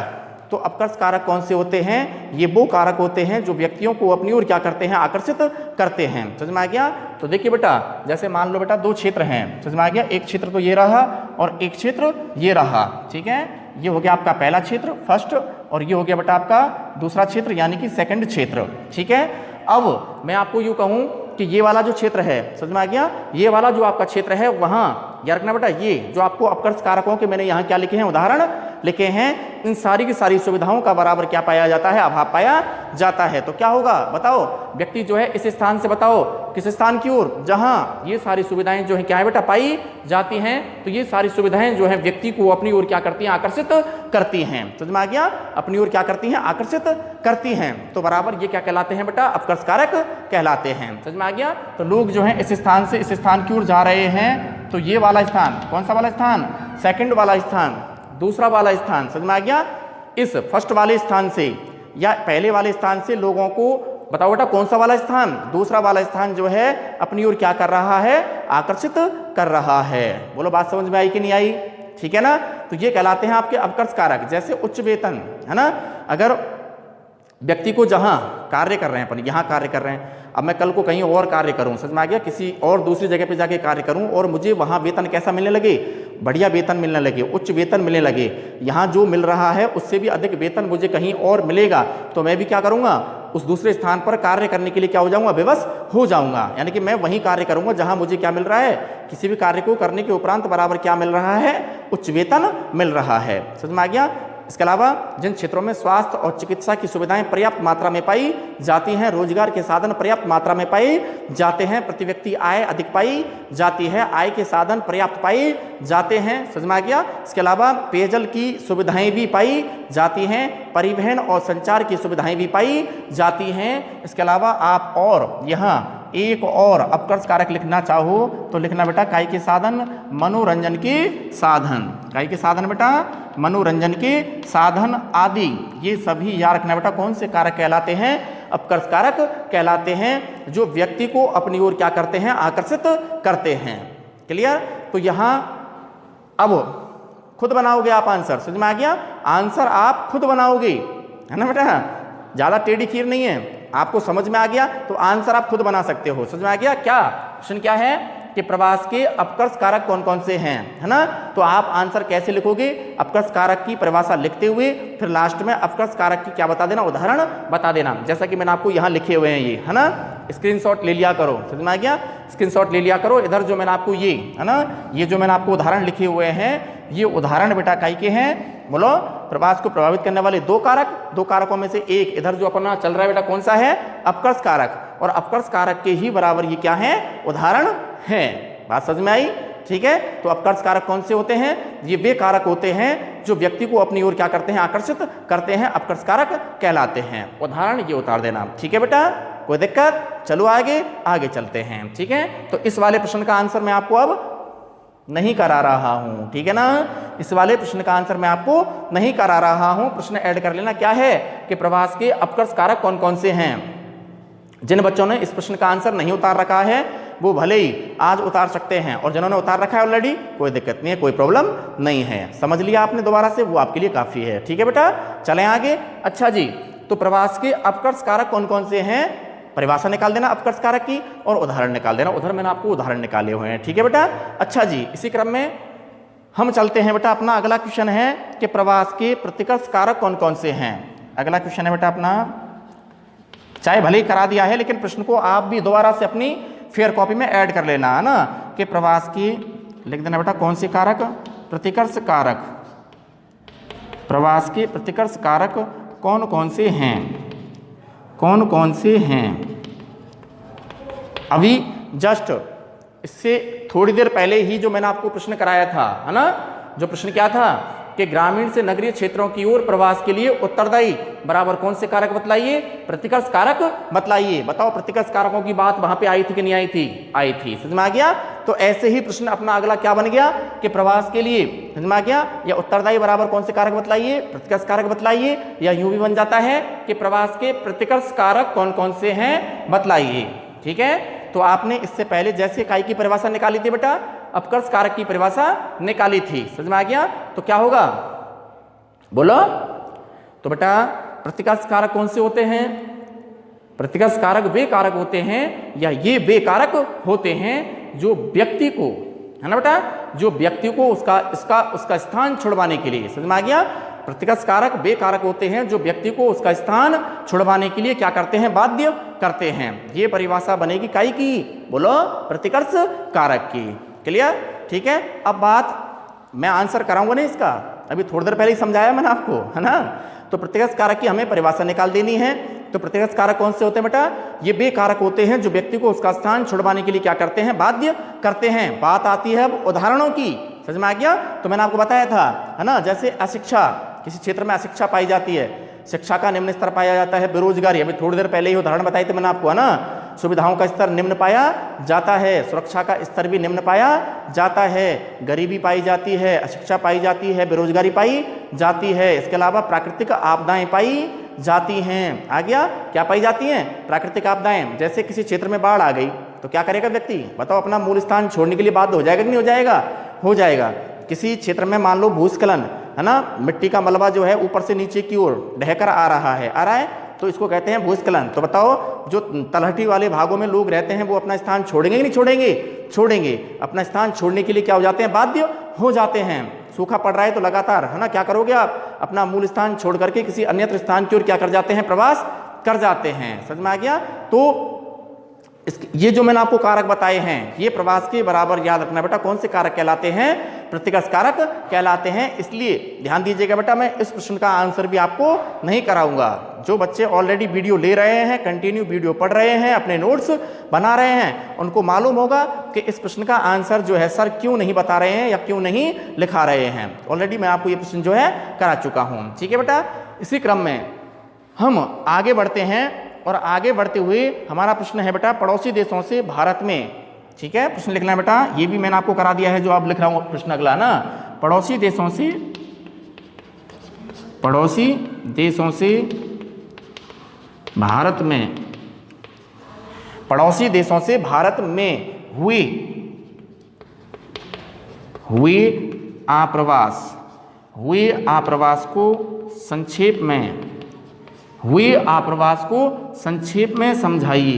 तो अपकर्ष कारक कौन से होते हैं? ये वो कारक होते हैं जो व्यक्तियों को अपनी ओर क्या करते हैं? आकर्षित करते हैं। समझ में आ गया? तो देखिए बेटा, जैसे मान लो बेटा दो क्षेत्र हैं। समझ में आ गया? एक क्षेत्र तो ये रहा और एक क्षेत्र ये रहा, ठीक है। ये हो गया आपका पहला क्षेत्र, फर्स्ट, और ये हो गया बेटा आपका दूसरा क्षेत्र यानी कि सेकंड क्षेत्र, ठीक है। अब मैं आपको यूँ कहूँ कि ये वाला जो क्षेत्र है, समझ में आ गया, ये वाला जो आपका क्षेत्र है वहाँ याद रखना बेटा, ये जो आपको अपकर्ष कारकों के मैंने यहाँ क्या लिखे हैं? उदाहरण लिखे हैं। इन सारी की सारी सुविधाओं का बराबर क्या पाया जाता है? अभाव पाया जाता है। तो क्या होगा बताओ? व्यक्ति जो है इस स्थान से बताओ किस स्थान की ओर? जहाँ ये सारी सुविधाएं जो है क्या है बेटा? पाई जाती हैं। तो ये सारी सुविधाएं जो है व्यक्ति को अपनी ओर क्या करती हैं? आकर्षित करती हैं। समझ में आ गया? अपनी ओर क्या करती हैं? आकर्षित करती हैं। तो बराबर ये क्या कहलाते हैं बेटा? अपकर्ष कारक कहलाते हैं। समझ में आ गया? तो लोग जो है इस स्थान से इस स्थान की ओर जा रहे हैं, तो ये वाला स्थान, कौन सा वाला स्थान? सेकंड वाला स्थान, दूसरा वाला स्थान। समझ में आ गया? इस फर्स्ट वाले स्थान से या पहले वाले स्थान से लोगों को बताओ बेटा कौन सा वाला स्थान? दूसरा वाला स्थान जो है अपनी ओर क्या कर रहा है? आकर्षित कर रहा है। बोलो बात समझ में आई कि नहीं आई? ठीक है ना। तो ये कहलाते हैं आपके अपकर्ष कारक। जैसे उच्च वेतन, है ना, अगर व्यक्ति को जहाँ कार्य कर रहे हैं अपन, यहाँ कार्य कर रहे हैं, अब मैं कल को कहीं और कार्य करूँ, समझ में आ गया, किसी और दूसरी जगह पे जाके कार्य करूँ और मुझे वहाँ वेतन कैसा मिलने लगे? बढ़िया वेतन मिलने लगे, उच्च वेतन मिलने लगे, यहाँ जो मिल रहा है उससे भी अधिक वेतन मुझे कहीं और मिलेगा, तो मैं भी क्या करूँगा? उस दूसरे स्थान पर कार्य करने के लिए क्या हो जाऊँगा? विवश हो जाऊँगा। यानी कि मैं वहीं कार्य करूँगा जहाँ मुझे क्या मिल रहा है? किसी भी कार्य को करने के उपरांत बराबर क्या मिल रहा है? उच्च वेतन मिल रहा है। समझ में आ गया? इसके अलावा जिन क्षेत्रों में स्वास्थ्य और चिकित्सा की सुविधाएं पर्याप्त मात्रा में पाई जाती हैं, रोजगार के साधन पर्याप्त मात्रा में पाए जाते हैं, प्रति व्यक्ति आय अधिक पाई जाती है, आय के साधन पर्याप्त पाए जाते हैं, समझ में आ गया। इसके अलावा पेयजल की सुविधाएं भी पाई जाती हैं, परिवहन और संचार की सुविधाएं भी पाई जाती हैं। इसके अलावा आप और यहाँ एक और अपकर्ष कारक लिखना चाहो तो लिखना बेटा काय के साधन, मनोरंजन के साधन, काय के साधन बेटा, मनोरंजन के साधन आदि, ये सभी याद रखना बेटा कौन से कारक कहलाते हैं, अपकर्ष कारक कहलाते हैं, जो व्यक्ति को अपनी ओर क्या करते हैं, आकर्षित करते हैं। क्लियर। तो यहाँ अब खुद बनाओगे आप आंसर, समझ में आ गया, आंसर आप खुद बनाओगे, है ना बेटा, ज्यादा टेढ़ी खीर नहीं है, आपको समझ में आ गया तो आंसर आप खुद बना सकते हो। समझ में आ गया। क्या क्वेश्चन क्या है कि प्रवास के अपकर्ष कारक कौन कौन से हैं, है ना। तो आप आंसर कैसे लिखोगे, अपकर्ष कारक की परिभाषा लिखते हुए फिर लास्ट में अपकर्ष कारक की क्या बता देना, उदाहरण बता देना, जैसा कि मैंने आपको यहाँ लिखे हुए हैं ये, है ना। स्क्रीनशॉट ले लिया करो, समझ में आ गया, स्क्रीनशॉट ले लिया करो। इधर जो मैंने आपको ये, है ना, ये जो मैंने आपको उदाहरण लिखे हुए हैं, ये उदाहरण बेटा काय के हैं, बोलो, प्रवास को प्रभावित करने वाले दो कारक, दो कारकों में से एक इधर जो अपना चल रहा है बेटा कौन सा है, अपकर्ष कारक, और अपकर्ष कारक के ही बराबर ये क्या है, उदाहरण है। बात समझ में आई। ठीक है। तो अपकर्ष कारक कौन से होते हैं, ये वे कारक होते हैं जो व्यक्ति को अपनी ओर क्या करते हैं, आकर्षित करते हैं, अपकर्ष कारक कहलाते हैं। उदाहरण ये उतार देना। ठीक है बेटा, कोई दिक्कत, चलो आगे आगे चलते हैं। ठीक है। तो इस वाले प्रश्न का आंसर मैं आपको अब नहीं करा रहा हूं, ठीक है ना, इस वाले प्रश्न का आंसर मैं आपको नहीं करा रहा हूं। प्रश्न ऐड कर लेना, क्या है कि प्रवास के अपकर्ष कारक कौन कौन से हैं। जिन बच्चों ने इस प्रश्न का आंसर नहीं उतार रखा है वो भले ही आज उतार सकते हैं, और जिन्होंने उतार रखा है ऑलरेडी कोई दिक्कत नहीं है, कोई प्रॉब्लम नहीं है, समझ लिया आपने दोबारा से, वो आपके लिए काफी है। ठीक है बेटा, चलें आगे। अच्छा जी, तो प्रवास के अपकर्ष कारक कौन कौन से हैं, परिभाषा निकाल देना अपकर्ष कारक की और उदाहरण निकाल देना। उधर मैंने आपको उदाहरण निकाले हुए हैं। ठीक है बेटा। अच्छा जी, इसी क्रम में हम चलते हैं बेटा, अपना अगला क्वेश्चन है कि प्रवास के प्रतिकर्ष कारक कौन कौन से हैं। अगला क्वेश्चन है बेटा अपना, चाहे भले ही करा दिया है लेकिन प्रश्न को आप भी दोबारा से अपनी फेयर कॉपी में ऐड कर लेना, है ना, कि प्रवास की लिख देना बेटा कौन से कारक, प्रतिकर्ष कारक, प्रवास के प्रतिकर्ष कारक कौन कौन से हैं, कौन कौन से हैं। अभी जस्ट इससे थोड़ी देर पहले ही जो मैंने आपको प्रश्न कराया था, है ना, जो प्रश्न क्या था कि ग्रामीण से नगरीय क्षेत्रों की ओर प्रवास के लिए उत्तरदायी बराबर कौन से कारक बतलाइए, प्रतिकर्ष कारक बतलाइए। बताओ प्रतिकर्ष कारकों की बात वहां पे आई थी कि नहीं आई थी, आई थी, समझ में आ गया। तो ऐसे ही प्रश्न अपना अगला क्या बन गया कि प्रवास के लिए, समझ में आ गया, या उत्तरदायी बराबर कौन से कारक बतलाइए, प्रतिकर्ष कारक बतलाइए, या यूं भी बन जाता है कि प्रवास के प्रतिकर्ष कारक कौन कौन से हैं बतलाइए। ठीक है। तो आपने इससे पहले जैसे काय की परिभाषा निकाली थी बेटा, अपकर्ष कारक की परिभाषा निकाली थी, समझ में आ गया। तो क्या होगा बोलो, तो बेटा प्रतिकर्ष कारक कौन से होते हैं, प्रतिकर्ष कारक वे कारक होते हैं, या ये वे कारक होते हैं जो व्यक्ति को, है ना बेटा, जो व्यक्ति को उसका स्थान छुड़वाने के लिए, समझ में आ गया। प्रतिकर्ष कारक वे कारक होते हैं जो व्यक्ति को उसका स्थान छुड़वाने के लिए क्या करते हैं, बाध्य करते हैं। ये परिभाषा बनेगी काय की, बोलो, प्रतिकर्ष कारक की। क्लियर। ठीक है। अब बात मैं आंसर कराऊंगा नहीं इसका, अभी थोड़ी देर पहले ही समझाया मैंने आपको, है ना। तो प्रतिकर्ष कारक की हमें परिभाषा निकाल देनी है। तो प्रतिकर्ष कारक कौन से होते हैं बेटा, ये वे कारक होते हैं जो व्यक्ति को उसका स्थान छुड़वाने के लिए क्या करते हैं, बाध्य करते हैं। बात आती है अब उदाहरणों की, समझ में आ गया। तो मैंने आपको बताया था, है ना, जैसे अशिक्षा, किसी क्षेत्र में अशिक्षा पाई जाती है, शिक्षा का निम्न स्तर पाया जाता है, बेरोजगारी, अभी थोड़ी देर पहले ही उदाहरण बताई थी मैंने आपको, है ना, सुविधाओं का स्तर निम्न पाया जाता है, सुरक्षा का स्तर भी निम्न पाया जाता है, गरीबी पाई जाती है, अशिक्षा पाई जाती है, बेरोजगारी पाई जाती है। इसके अलावा प्राकृतिक आपदाएं पाई जाती हैं। आ गया, क्या पाई जाती हैं, प्राकृतिक आपदाएं। जैसे किसी क्षेत्र में बाढ़ आ गई तो क्या करेगा व्यक्ति, बताओ, अपना मूल स्थान छोड़ने के लिए बाध्य हो जाएगा कि नहीं हो जाएगा, हो जाएगा। किसी क्षेत्र में मान लो भूस्खलन, है ना, मिट्टी का मलबा जो है ऊपर से नीचे की ओर ढहकर आ रहा है, तो इसको कहते हैं भूस्खलन। तो बताओ, जो तलहटी वाले भागों में लोग रहते हैं वो अपना स्थान छोड़ेंगे कि नहीं छोड़ेंगे, छोड़ेंगे। अपना स्थान छोड़ने के लिए क्या हो जाते हैं, बाध्य हो जाते हैं। सूखा पड़ रहा है तो लगातार, है ना, क्या करोगे आप, अपना मूल स्थान छोड़ करके किसी अन्यत्र स्थान की ओर क्या कर जाते हैं, प्रवास कर जाते हैं। समझ में आ गया। तो ये जो मैंने आपको कारक बताए हैं ये प्रवास के बराबर याद रखना बेटा, कौन से कारक कहलाते हैं, प्रतिकर्ष कारक कहलाते हैं। इसलिए ध्यान दीजिएगा बेटा, मैं इस प्रश्न का आंसर भी आपको नहीं कराऊंगा। जो बच्चे ऑलरेडी वीडियो ले रहे हैं, कंटिन्यू वीडियो पढ़ रहे हैं, अपने नोट्स बना रहे हैं, उनको मालूम होगा कि इस प्रश्न का आंसर जो है सर क्यों नहीं बता रहे हैं या क्यों नहीं लिखा रहे हैं। ऑलरेडी मैं आपको ये प्रश्न जो है करा चुका हूं। ठीक है बेटा, इसी क्रम में हम आगे बढ़ते हैं और आगे बढ़ते हुए हमारा प्रश्न है बेटा पड़ोसी देशों से भारत में। ठीक है, प्रश्न लिखना है बेटा, ये भी मैंने आपको करा दिया है जो आप लिख रहा हूं प्रश्न अगला ना। पड़ोसी देशों से भारत में, पड़ोसी देशों से भारत में हुए आप्रवास को संक्षेप में समझाइए।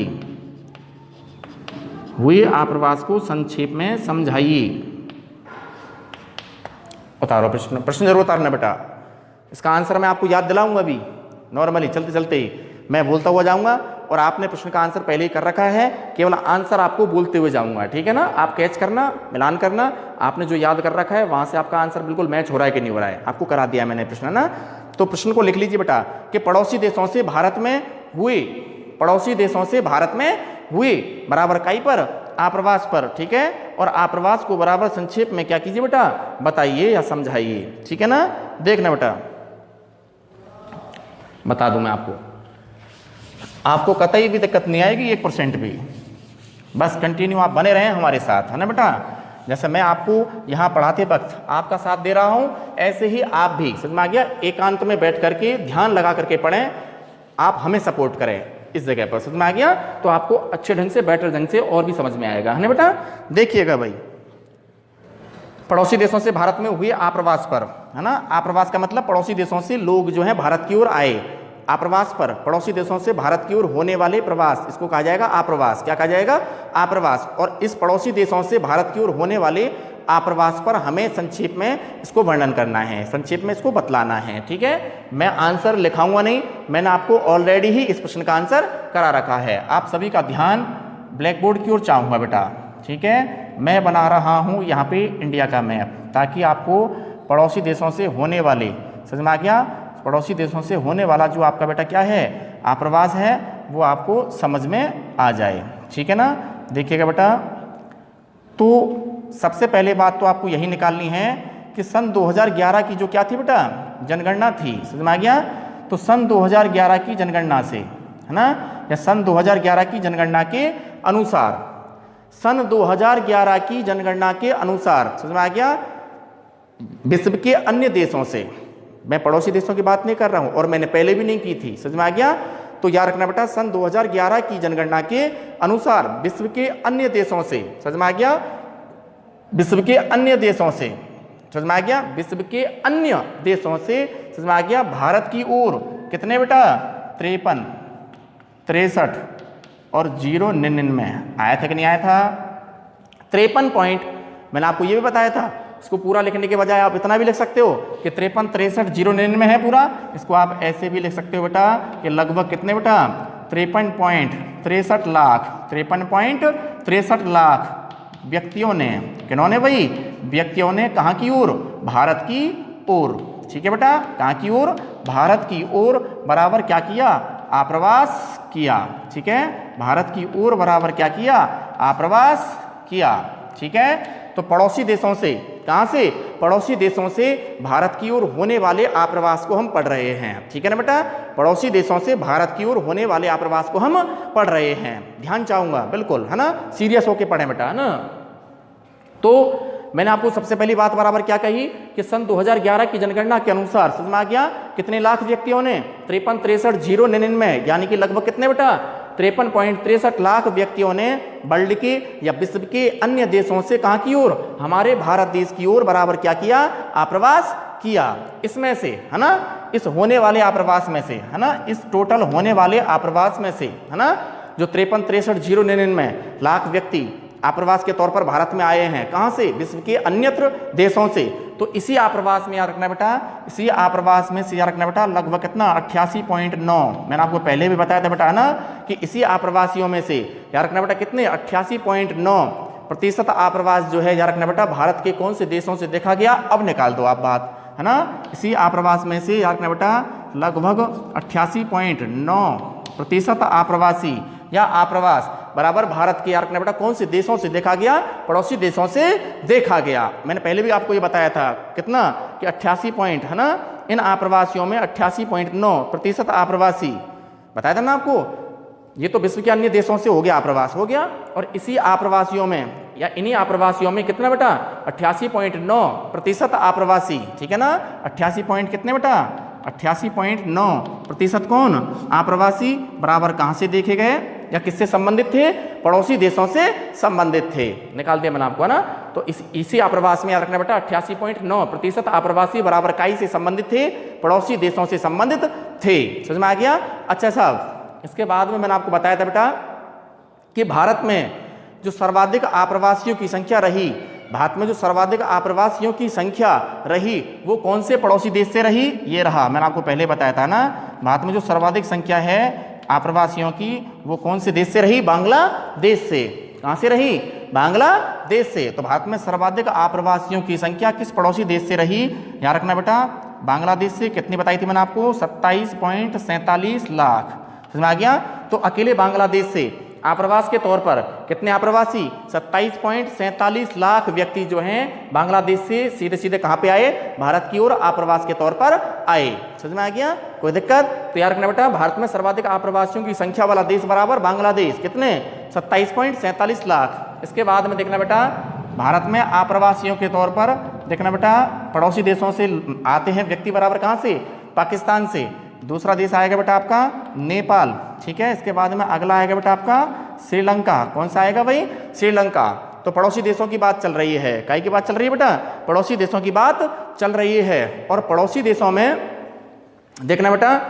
उतारो प्रश्न जरूर उतारना बेटा। इसका आंसर मैं आपको याद दिलाऊंगा अभी, नॉर्मली चलते चलते ही मैं बोलता हुआ जाऊंगा और आपने प्रश्न का आंसर पहले ही कर रखा है, केवल आंसर आपको बोलते हुए जाऊंगा। ठीक है ना, आप कैच करना, मिलान करना, आपने जो याद कर रखा है वहां से आपका आंसर बिल्कुल मैच हो रहा है कि नहीं हो रहा है, आपको करा दिया मैंने प्रश्न ना। तो प्रश्न को लिख लीजिए बेटा कि पड़ोसी देशों से भारत में हुए बराबर काई पर, आप्रवास पर। ठीक है, और आप्रवास को बराबर संक्षेप में क्या कीजिए बेटा, बताइए या समझाइए। ठीक है ना, देखना बेटा, बता दूं मैं आपको कतई भी दिक्कत नहीं आएगी, 1% भी। बस कंटिन्यू आप बने रहें हमारे साथ, है ना बेटा। जैसे मैं आपको यहाँ पढ़ाते वक्त आपका साथ दे रहा हूँ, ऐसे ही आप भी, समझ में आ गया, एकांत में बैठ करके ध्यान लगा करके पढ़ें, आप हमें सपोर्ट करें इस जगह पर, समझ में आ गया, तो आपको अच्छे ढंग से, बेटर ढंग से और भी समझ में आएगा, है ना बेटा। देखिएगा भाई, पड़ोसी देशों से भारत में हुए आप्रवास पर, है ना। आप्रवास का मतलब पड़ोसी देशों से लोग जो है भारत की ओर आए। आप्रवास पर, पड़ोसी देशों से भारत की ओर होने वाले प्रवास, इसको कहा जाएगा आप्रवास। क्या कहा जाएगा, आप्रवास। और इस पड़ोसी देशों से भारत की ओर होने वाले आप्रवास पर हमें संक्षेप में इसको वर्णन करना है, संक्षेप में इसको बतलाना है। ठीक है, मैं आंसर लिखाऊंगा नहीं, मैंने आपको ऑलरेडी ही इस प्रश्न का आंसर करा रखा है। आप सभी का ध्यान ब्लैक बोर्ड की ओर चाहूंगा बेटा। ठीक है, मैं बना रहा हूं यहाँ पे इंडिया का मैप, ताकि आपको पड़ोसी देशों से होने वाले, समझ में आ गया, पड़ोसी देशों से होने वाला जो आपका बेटा क्या है, आप्रवास है, वो आपको समझ में आ जाए। ठीक है ना, देखिएगा बेटा। तो सबसे पहले बात तो आपको यही निकालनी है कि सन 2011 की जो क्या थी बेटा, जनगणना थी, समझ में आ गया। तो सन 2011 की जनगणना से, है ना, या सन 2011 की जनगणना के अनुसार, सन 2011 की जनगणना के अनुसार, समझ में आ गया, विश्व के अन्य देशों से, मैं पड़ोसी देशों की बात नहीं कर रहा हूं और मैंने पहले भी नहीं की थी, समझ में आ गया। तो याद रखना बेटा, सन 2011 की जनगणना के अनुसार विश्व के अन्य देशों से, समझ में आ गया, विश्व के अन्य देशों से, समझ में आ गया, विश्व के अन्य देशों से, समझ में आ गया, भारत की ओर कितने बेटा, 53, 63 और 099 आया था कि नहीं आया था, 53 पॉइंट। मैंने आपको ये भी बताया था, इसको पूरा लिखने के बजाय आप इतना भी लिख सकते हो कि 53, 63, 099 है पूरा। इसको आप ऐसे भी लिख सकते हो बेटा कि लगभग कितने बेटा, 53.63 लाख, 53.63 लाख व्यक्तियों ने, किन्होंने भाई, व्यक्तियों ने कहाँ की ओर, भारत की ओर। ठीक है बेटा, कहाँ की ओर, भारत की ओर बराबर क्या किया, आप्रवास किया। ठीक है, भारत की ओर बराबर क्या किया, आप्रवास किया। ठीक है, तो पड़ोसी देशों से, कहाँ से, पड़ोसी देशों से भारत की ओर होने वाले आप्रवास को हम पढ़ रहे हैं। ठीक है ना बेटा, पड़ोसी देशों से भारत की ओर होने वाले आप्रवास को हम पढ़ रहे हैं। ध्यान चाहूंगा बिल्कुल, है ना, सीरियस होके पढ़े बेटा, है ना। तो मैंने आपको सबसे पहली बात बराबर क्या कही कि सन 2011 की जनगणना के अनुसार, समझ में आ गया, कितने लाख व्यक्तियों ने, 53, 63, 099, यानी कि लगभग कितने बेटा, 53.63 लाख व्यक्तियों ने वर्ल्ड के या विश्व के अन्य देशों से कहाँ की ओर, हमारे भारत देश की ओर बराबर क्या किया, आप्रवास किया। इसमें से, है ना, इस होने वाले आप्रवास में से, है ना, इस टोटल होने वाले आप्रवास में से, है ना, जो 53, 63, 099 लाख व्यक्ति आप्रवास के तौर पर भारत में आए हैं, कहाँ से, विश्व के अन्यत्र देशों से। तो इसी आप्रवास में याद रखना बेटा, इसी आप्रवास में से याद रखना बेटा, लगभग कितना, 88.9, मैंने आपको पहले भी बताया था बेटा, है ना, कि इसी आप्रवासियों में से याद रखना बेटा कितने, 88.9 प्रतिशत आप्रवास जो है याद रखना बेटा भारत के कौन से देशों से देखा गया, अब निकाल दो आप बात, है ना। इसी आप्रवास में से याद रखना बेटा लगभग 88.9% आप्रवासी या आप्रवास बराबर भारत के याद रखना बेटा कौन से देशों से देखा गया, पड़ोसी देशों से देखा गया। मैंने पहले भी आपको ये बताया था कितना कि 88 पॉइंट, है ना, इन आप्रवासियों में 88.9% आप्रवासी बताया था ना आपको। ये तो विश्व के अन्य देशों से हो गया, आप्रवास हो गया, और इसी आप्रवासियों में या इन्हीं आप्रवासियों में कितना बेटा 88.9% आप्रवासी, ठीक है ना। 88 पॉइंट कितने बेटा 88.9% कौन आप्रवासी बराबर कहाँ से देखे गए या किससे संबंधित थे, पड़ोसी देशों से संबंधित थे। निकाल दिया मैंने आपको, है ना। तो इसी आप्रवास में याद रखना बेटा 88.9% आप्रवासी बराबर काई से संबंधित थे, पड़ोसी देशों से संबंधित थे। समझ में आ गया। अच्छा साहब, इसके बाद में मैंने आपको बताया था बेटा कि भारत में जो सर्वाधिक आप्रवासियों की संख्या रही, भारत में जो सर्वाधिक आप्रवासियों की संख्या रही वो कौन से पड़ोसी देश से रही, ये रहा। मैंने आपको पहले बताया था ना, भारत में जो सर्वाधिक संख्या है आप्रवासियों की वो कौन से देश से रही, बांग्लादेश से। कहाँ से रही, बांग्लादेश से। तो भारत में सर्वाधिक आप्रवासियों की संख्या किस पड़ोसी देश से रही, याद रखना बेटा बांग्लादेश से। कितनी बताई थी मैंने आपको, 27.47 लाख। समझ में आ गया। तो अकेले बांग्लादेश से आप्रवास के तौर पर कितने आप्रवासी, 27.47 लाख व्यक्ति जो हैं बांग्लादेश से सीधे सीधे कहाँ पे आए, भारत की ओर आप्रवास के तौर पर आए। समझ में आ गया, कोई दिक्कत। तो याद रखना बेटा भारत में सर्वाधिक आप्रवासियों की संख्या वाला देश बराबर बांग्लादेश, कितने 27.47 लाख। इसके बाद में देखना बेटा भारत में आप्रवासियों के तौर पर देखना बेटा पड़ोसी देशों से आते हैं व्यक्ति बराबर कहाँ से, पाकिस्तान से। दूसरा देश आएगा बेटा आपका नेपाल, ठीक है। इसके बाद में अगला आएगा बेटा आपका श्रीलंका। कौन सा आएगा भाई, श्रीलंका। तो पड़ोसी देशों की बात चल रही है, काई की बात चल रही है बेटा, पड़ोसी देशों की बात चल रही है। और पड़ोसी देशों में देखना बेटा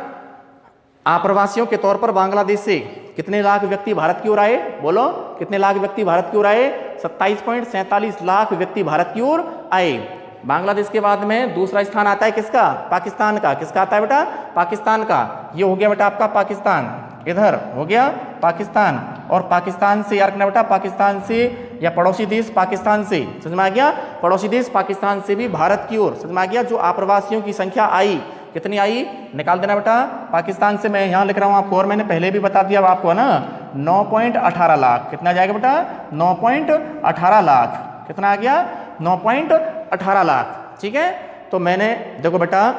आप्रवासियों के तौर पर बांग्लादेश से कितने लाख व्यक्ति भारत की ओर आए, बोलो कितने लाख व्यक्ति भारत की ओर आए, 27.47 लाख व्यक्ति भारत की ओर आए। बांग्लादेश के बाद में दूसरा स्थान आता है किसका, पाकिस्तान का। किसका आता है बेटा, पाकिस्तान का। ये हो गया बेटा आपका पाकिस्तान, इधर हो गया पाकिस्तान। और पाकिस्तान से याद रखना बेटा पाकिस्तान से या पड़ोसी देश पाकिस्तान से, समझ में आ गया, पड़ोसी देश पाकिस्तान से भी भारत की ओर, समझ में आ गया, जो आप्रवासियों की संख्या आई, कितनी आई निकाल देना बेटा। पाकिस्तान से मैं यहाँ लिख रहा हूँ आपको, और मैंने पहले भी बता दिया आपको ना, 9.18 लाख। कितना जाएगा बेटा, 9.18 लाख। कितना आ गया, 9.18 लाख, ठीक है। तो मैंने देखो बेटा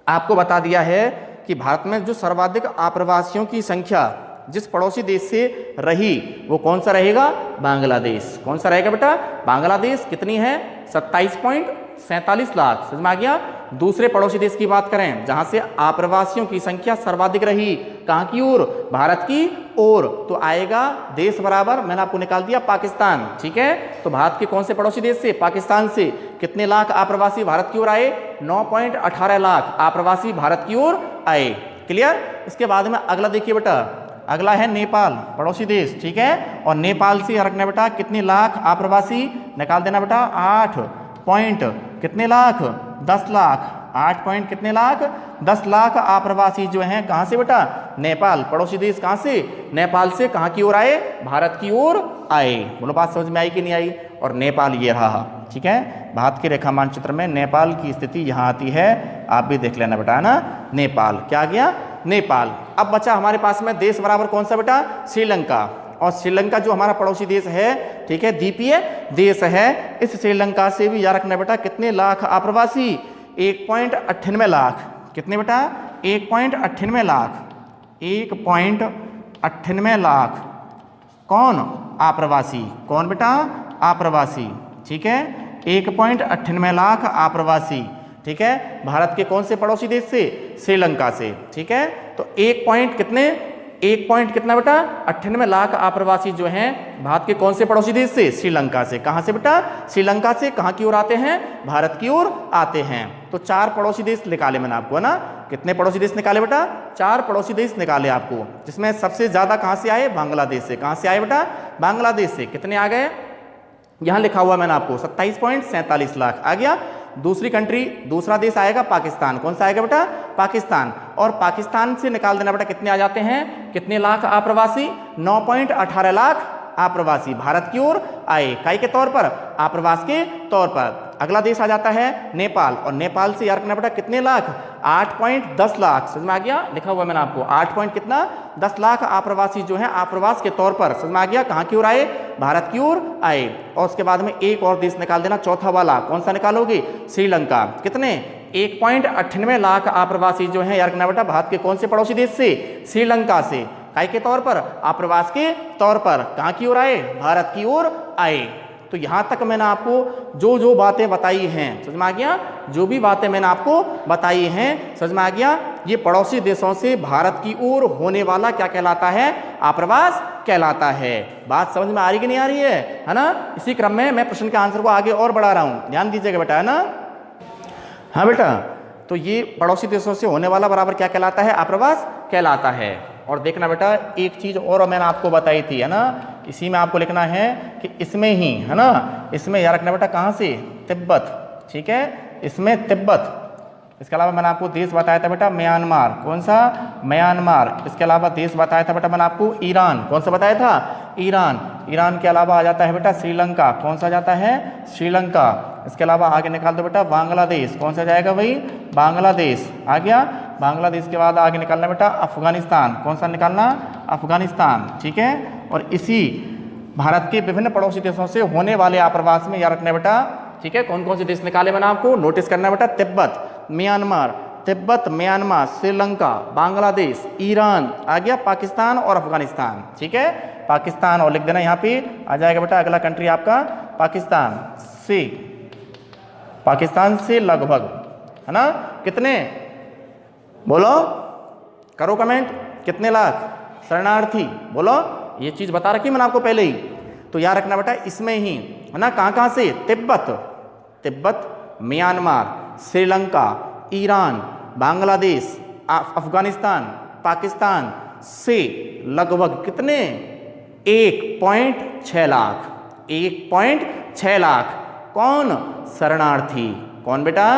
आपको बता दिया है कि भारत में जो सर्वाधिक आप्रवासियों की संख्या जिस पड़ोसी देश से रही वो कौन सा रहेगा, बांग्लादेश। कौन सा रहेगा बेटा, बांग्लादेश। कितनी है, 27.47 लाख। समझ में आ गया। दूसरे पड़ोसी देश की बात करें जहां से आप्रवासियों की संख्या सर्वाधिक रही, कहां की ओर, भारत की ओर, तो आएगा देश बराबर मैंने आपको निकाल दिया पाकिस्तान, ठीक है। तो भारत के कौन से पड़ोसी देश से, पाकिस्तान से कितने लाख आप्रवासी भारत की ओर आए, 9.18 लाख आप्रवासी भारत की ओर आए। क्लियर। इसके बाद में अगला देखिए बेटा, अगला है नेपाल, पड़ोसी देश, ठीक है। और नेपाल से रखना बेटा कितने लाख आप्रवासी निकाल देना बेटा, 8 पॉइंट कितने लाख, 10 लाख। 8 पॉइंट कितने लाख, 10 लाख आप्रवासी जो हैं कहाँ से बेटा, नेपाल। पड़ोसी देश कहाँ से, नेपाल से कहाँ की ओर आए, भारत की ओर आए। बोलो बात समझ में आई कि नहीं आई। और नेपाल ये रहा, ठीक है। भारत के रेखा मानचित्र में नेपाल की स्थिति यहाँ आती है, आप भी देख लेना बेटा, है ना। नेपाल क्या आ गया, नेपाल। अब बचा हमारे पास में देश बराबर कौन सा बेटा, श्रीलंका। और श्रीलंका जो हमारा पड़ोसी देश है, ठीक है, द्वीपीय देश है। इस श्रीलंका से भी याद रखना बेटा कितने लाख आप्रवासी, 1.98 लाख। कितने बेटा, 1.98 लाख। 1.98 लाख कौन, आप्रवासी। कौन बेटा, आप्रवासी, ठीक है। 1.98 लाख आप्रवासी, ठीक है, भारत के कौन से पड़ोसी देश से, श्रीलंका से, ठीक है। तो 1 पॉइंट कितने, 1 पॉइंट कितना बेटा, 98 लाख आप्रवासी जो हैं भारत के कौन से पड़ोसी देश से, श्रीलंका से। कहां से बेटा, श्रीलंका से कहां की ओर आते हैं, भारत की ओर आते हैं। तो 4 पड़ोसी देश निकाले मैंने आपको, है ना। कितने पड़ोसी देश निकाले बेटा, 4 पड़ोसी देश निकाले आपको, जिसमें सबसे ज्यादा कहां से आए, बांग्लादेश से। कहां से आए बेटा, बांग्लादेश से। कितने आ गए, यहां लिखा हुआ मैंने आपको 27.47 लाख आ गया। दूसरी कंट्री, दूसरा देश आएगा पाकिस्तान। कौन सा आएगा बेटा, पाकिस्तान। और पाकिस्तान से निकाल देना बेटा कितने आ जाते हैं, कितने लाख आप्रवासी, 9.18 लाख आप्रवासी भारत की ओर आए। काई के तौर पर? आप्रवास के तौर पर। अगला देश आ जाता है नेपाल, और नेपाल से यार करना बेटा कितने लाख? 8.10 लाख। समझ में आ गया? लिखा हुआ मैंने आपको 8 पॉइंट कितना 10 लाख आप्रवासी जो है आप्रवास के तौर पर, समझ में आ गया, कहाँ की ओर आए? भारत की ओर आए। और उसके बाद में एक और देश निकाल देना, चौथा वाला। कौन सा निकालोगे? श्रीलंका। कितने? 1.98 लाख आप्रवासी जो है यार करना बेटा भारत के कौन से पड़ोसी देश से? श्रीलंका से। काय के तौर पर? आप्रवास के तौर पर। कहाँ की ओर आए? भारत की ओर आए। तो यहां तक मैंने आपको जो जो बातें बताई हैं, समझ में आ गया? जो भी बातें मैंने आपको बताई हैं, समझ में आ गया? ये पड़ोसी देशों से भारत की ओर होने वाला क्या कहलाता है? आप्रवास कहलाता है। बात समझ में आ रही कि नहीं आ रही है ना? इसी क्रम में मैं प्रश्न के आंसर को आगे और बढ़ा रहा हूं, ध्यान दीजिएगा बेटा, है ना? हाँ बेटा, तो ये पड़ोसी देशों से होने वाला बराबर क्या कहलाता है? आप्रवास कहलाता है। और देखना बेटा, एक चीज और मैंने आपको बताई थी, है ना? इसी में आपको लिखना है कि इसमें ही, है ना, इसमें याद रखना बेटा कहाँ से? तिब्बत। ठीक है, इसमें तिब्बत। इसके अलावा मैंने आपको देश बताया था बेटा म्यांमार। कौन सा? म्यांमार। इसके अलावा देश बताया था बेटा मैंने आपको ईरान। कौन सा बताया था? ईरान। ईरान के अलावा आ जाता है बेटा श्रीलंका। कौन सा जाता है? श्रीलंका। इसके अलावा आगे निकाल दो बेटा बांग्लादेश। कौन सा जाएगा भाई? बांग्लादेश। आ गया? बांग्लादेश के बाद आगे निकालना बेटा अफगानिस्तान। कौन सा निकालना? अफगानिस्तान। ठीक है, और इसी भारत के विभिन्न पड़ोसी देशों से होने वाले आप्रवास में याद रखना बेटा, ठीक है, कौन कौन से देश निकाले मैंने आपको नोटिस करना बेटा? Tibet, Myanmar, Tibet, Myanmar, Sri Lanka, Bangladesh, Iran, आ गया पाकिस्तान और अफगानिस्तान। ठीक है, पाकिस्तान, और लिख देना यहाँ पे आ जाएगा बेटा अगला कंट्री आपका पाकिस्तान से लगभग, है ना, कितने? बोलो, करो कमेंट, कितने लाख शरणार्थी? बोलो, ये चीज बता रखी मैंने आपको पहले ही। तो याद रखना बेटा इसमें ही, है ना, कहाँ कहाँ से? तिब्बत, म्यांमार, श्रीलंका, ईरान, बांग्लादेश, अफगानिस्तान, पाकिस्तान से लगभग कितने? 1.6 लाख। 1.6 लाख कौन? शरणार्थी। कौन बेटा?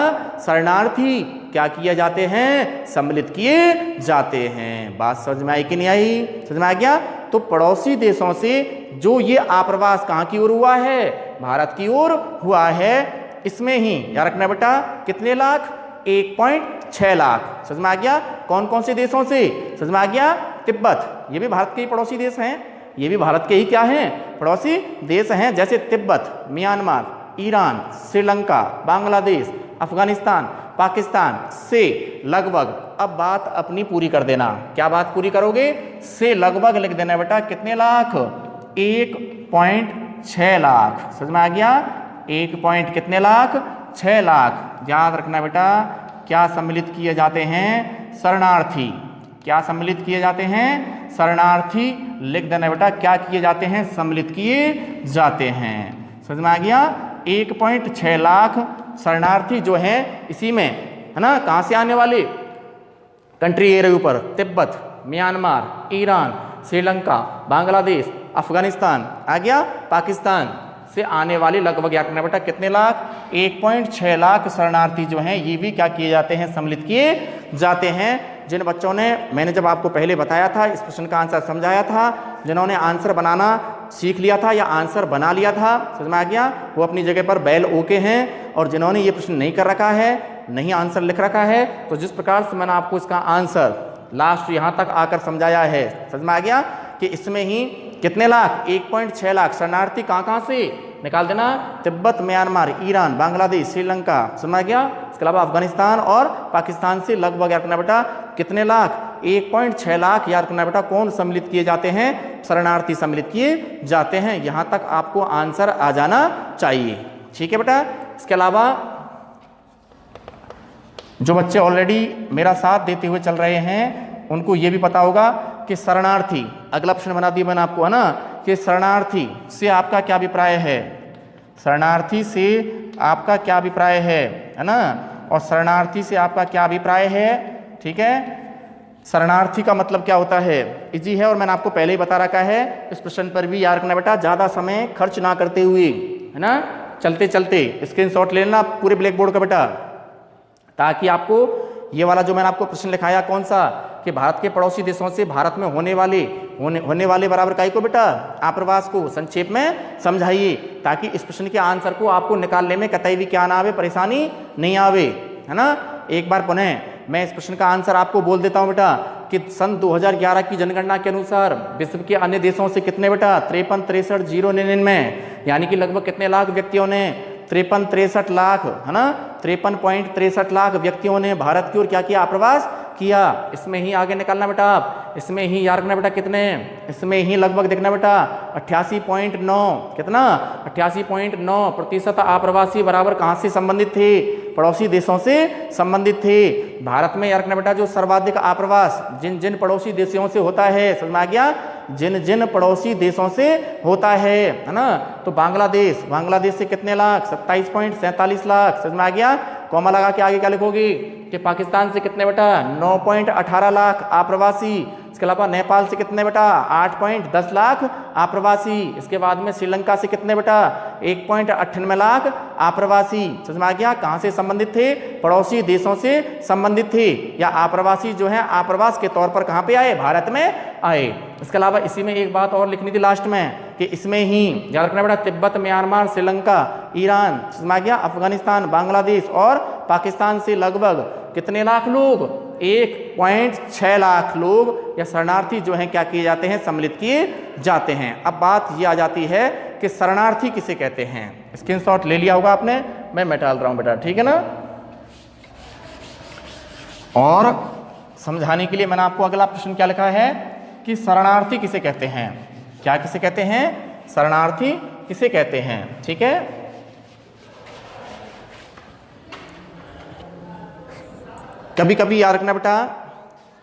शरणार्थी क्या किए जाते हैं? सम्मिलित किए जाते हैं। बात समझ में आई कि नहीं आई? समझ में आ गया? तो पड़ोसी देशों से जो ये आप्रवास कहाँ की ओर हुआ है? भारत की ओर हुआ है। इसमें ही याद रखना बेटा कितने लाख? 1.6 लाख। समझ में आ गया? कौन कौन से देशों से? समझ में आ गया? तिब्बत, ये भी भारत के ही पड़ोसी देश हैं। ये भी भारत के ही क्या हैं? पड़ोसी देश हैं। जैसे तिब्बत, म्यांमार, ईरान, श्रीलंका, बांग्लादेश, अफगानिस्तान, पाकिस्तान से लगभग। अब बात अपनी पूरी कर देना। क्या बात पूरी करोगे? से लगभग लिख देना बेटा कितने लाख? 1.6 लाख। समझ में आ गया? 1 कितने लाख? 6 लाख। याद रखना बेटा क्या सम्मिलित किए जाते हैं? शरणार्थी। क्या सम्मिलित किए जाते हैं? शरणार्थी। लिख देना बेटा क्या किए जाते हैं? सम्मिलित किए जाते हैं। समझ में आ गया? 1.6 लाख शरणार्थी जो हैं इसी में, है ना, कहाँ से आने वाले? कंट्री ए रही ऊपर, तिब्बत, म्यांमार, ईरान, श्रीलंका, बांग्लादेश, अफगानिस्तान, आ गया पाकिस्तान से आने वाले लगभग याद करना बेटा कितने लाख? 1.6 लाख शरणार्थी जो हैं ये भी क्या किए जाते हैं? सम्मिलित किए जाते हैं। जिन बच्चों ने, मैंने जब आपको पहले बताया था, इस प्रश्न का आंसर समझाया था, जिन्होंने आंसर बनाना सीख लिया था या आंसर बना लिया था, समझ में आ गया, वो अपनी जगह पर बैल ओके हैं। और जिन्होंने ये प्रश्न नहीं कर रखा है, नहीं आंसर लिख रखा है, तो जिस प्रकार से मैंने आपको इसका आंसर लास्ट यहाँ तक आकर समझाया है, समझ में आ गया कि इसमें ही कितने लाख? 1.6 लाख शरणार्थी कहाँ कहाँ से? निकाल देना, तिब्बत, म्यांमार, ईरान, बांग्लादेश, श्रीलंका, समझ में गया। इसके अलावा अफगानिस्तान और पाकिस्तान से लगभग याद करना बेटा कितने लाख? 1.6 लाख याद करना बेटा कौन सम्मिलित किए जाते हैं? शरणार्थी सम्मिलित किए जाते हैं। यहाँ तक आपको आंसर आ जाना चाहिए। ठीक है बेटा। इसके अलावा जो बच्चे ऑलरेडी मेरा साथ देते हुए चल रहे हैं उनको ये भी पता होगा कि शरणार्थी, अगला प्रश्न बना दिया मैंने आपको, है ना, कि शरणार्थी से आपका क्या अभिप्राय है? शरणार्थी से आपका क्या अभिप्राय है ना? और शरणार्थी से आपका क्या अभिप्राय है? ठीक है, शरणार्थी का मतलब क्या होता है? इजी है और मैंने आपको पहले ही बता रखा है। इस प्रश्न पर भी याद रखना बेटा ज़्यादा समय खर्च ना करते हुए, है ना, चलते चलते स्क्रीनशॉट ले लेना पूरे ब्लैक बोर्ड का बेटा, ताकि आपको ये वाला जो मैंने आपको प्रश्न लिखाया कौन सा? कि भारत के पड़ोसी देशों से भारत में होने वाले बराबर काय को बेटा आप्रवास को संक्षेप में समझाइए, ताकि इस प्रश्न के आंसर को आपको निकालने में कतई भी क्या ना आवे, परेशानी नहीं आवे, है ना। एक बार पुनः मैं इस प्रश्न का आंसर आपको बोल देता हूं बेटा कि सन 2011 की जनगणना के अनुसार विश्व के अन्य देशों से कितने बेटा 53,63,099 यानी कि लगभग कितने लाख व्यक्तियों ने 53-63 लाख, है ना, 53.63 लाख व्यक्तियों ने भारत की ओर क्या किया, आप्रवास किया। इसमें ही आगे निकालना बेटा आप, इसमें ही याद रखना बेटा कितने, इसमें ही लगभग देखना बेटा 88.9, कितना 88.9% आप्रवासी बराबर कहाँ से संबंधित थे, पड़ोसी देशों से संबंधित थे। भारत में याद रखना बेटा जो सर्वाधिक आप्रवास जिन जिन पड़ोसी देशों से होता है, समझ में आ गया, जिन जिन पड़ोसी देशों से होता है ना। तो बांग्लादेश से कितने लाख, 27.47 लाख, समझ में आ गया। कॉमा लगा के आगे क्या लिखोगी कि पाकिस्तान से कितने बेटा 9.18 लाख आप्रवासी। इसके अलावा नेपाल से कितने बेटा 8.10 लाख आप्रवासी। इसके बाद में श्रीलंका से कितने बेटा 1.98 लाख आप्रवासी। समझ में आ गया। कहाँ से संबंधित थे, पड़ोसी देशों से संबंधित थे, या आप्रवासी जो है आप्रवास के तौर पर कहाँ पे आए, भारत में आए। इसके अलावा इसी में एक बात और लिखनी थी लास्ट में कि इसमें ही याद रखना बेटा तिब्बत, म्यांमार, श्रीलंका, ईरान, समझ में आ गया, अफगानिस्तान, बांग्लादेश और पाकिस्तान से लगभग कितने लाख लोग, 1.6 लाख लोग या शरणार्थी जो हैं क्या किए जाते हैं, सम्मिलित किए जाते हैं। अब बात ये आ जाती है कि शरणार्थी किसे कहते हैं। स्क्रीनशॉट ले लिया होगा आपने, मैं डाल रहा हूं बेटा, ठीक है ना। और समझाने के लिए मैंने आपको अगला प्रश्न क्या लिखा है कि शरणार्थी किसे कहते हैं, क्या किसे कहते हैं, शरणार्थी किसे कहते हैं, ठीक है। कभी कभी याद रखना बेटा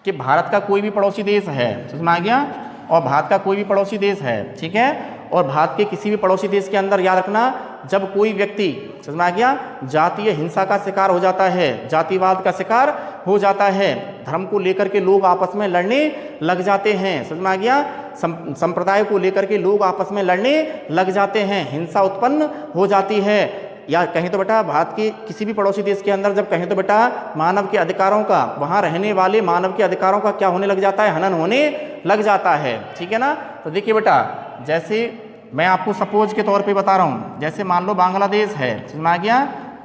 कि भारत का कोई भी पड़ोसी देश है, समझ में आ गया, और भारत का कोई भी पड़ोसी देश है, ठीक है, और भारत के किसी भी पड़ोसी देश के अंदर याद रखना जब कोई व्यक्ति, समझ में आ गया, जातीय हिंसा का शिकार हो जाता है, जातिवाद का शिकार हो जाता है, धर्म को लेकर के लोग आपस में लड़ने लग जाते हैं, समझ में आ गया, संप्रदाय को लेकर के लोग आपस में लड़ने लग जाते हैं, हिंसा उत्पन्न हो जाती है, या कहीं तो बेटा भारत के किसी भी पड़ोसी देश के अंदर जब कहें तो बेटा मानव के अधिकारों का, वहाँ रहने वाले मानव के अधिकारों का क्या होने लग जाता है, हनन होने लग जाता है, ठीक है ना। तो देखिए बेटा, जैसे मैं आपको सपोज के तौर पे बता रहा हूँ, जैसे मान लो बांग्लादेश है, समझ में आ गया,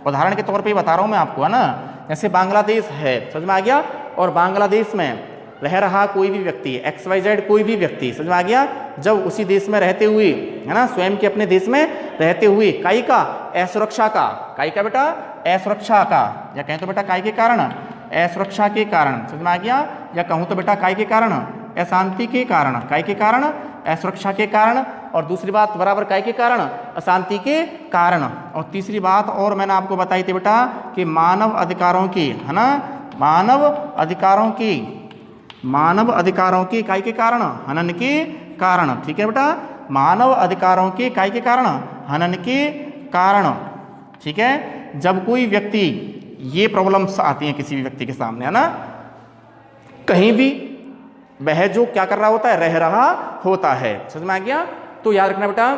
उदाहरण के तौर पे बता रहा हूँ मैं आपको, है ना। जैसे बांग्लादेश है, समझ में आ गया, और बांग्लादेश में रह रहा कोई भी व्यक्ति, XYZ कोई भी व्यक्ति, समझ में आ गया, जब उसी देश में रहते हुए, है ना, स्वयं के अपने देश में रहते हुए काई का असुरक्षा का, काई का बेटा असुरक्षा का, या कहें तो बेटा काई के कारण, असुरक्षा के कारण, समझ में आ गया, या कहूँ तो बेटा काई के कारण, अशांति के कारण, काई के कारण, असुरक्षा के कारण, और दूसरी बात बराबर काई के कारण, अशांति के कारण, और तीसरी बात और मैंने आपको बताई थी बेटा कि मानव अधिकारों की, है ना, मानव अधिकारों की काई के कारण, हनन के कारण, ठीक है बेटा, मानव अधिकारों के काई के कारण, हनन के कारण, ठीक है। जब कोई व्यक्ति, ये प्रॉब्लम्स आती हैं किसी भी व्यक्ति के सामने, है ना, कहीं भी वह जो क्या कर रहा होता है, रह रहा होता है, समझ में आ गया। तो याद रखना बेटा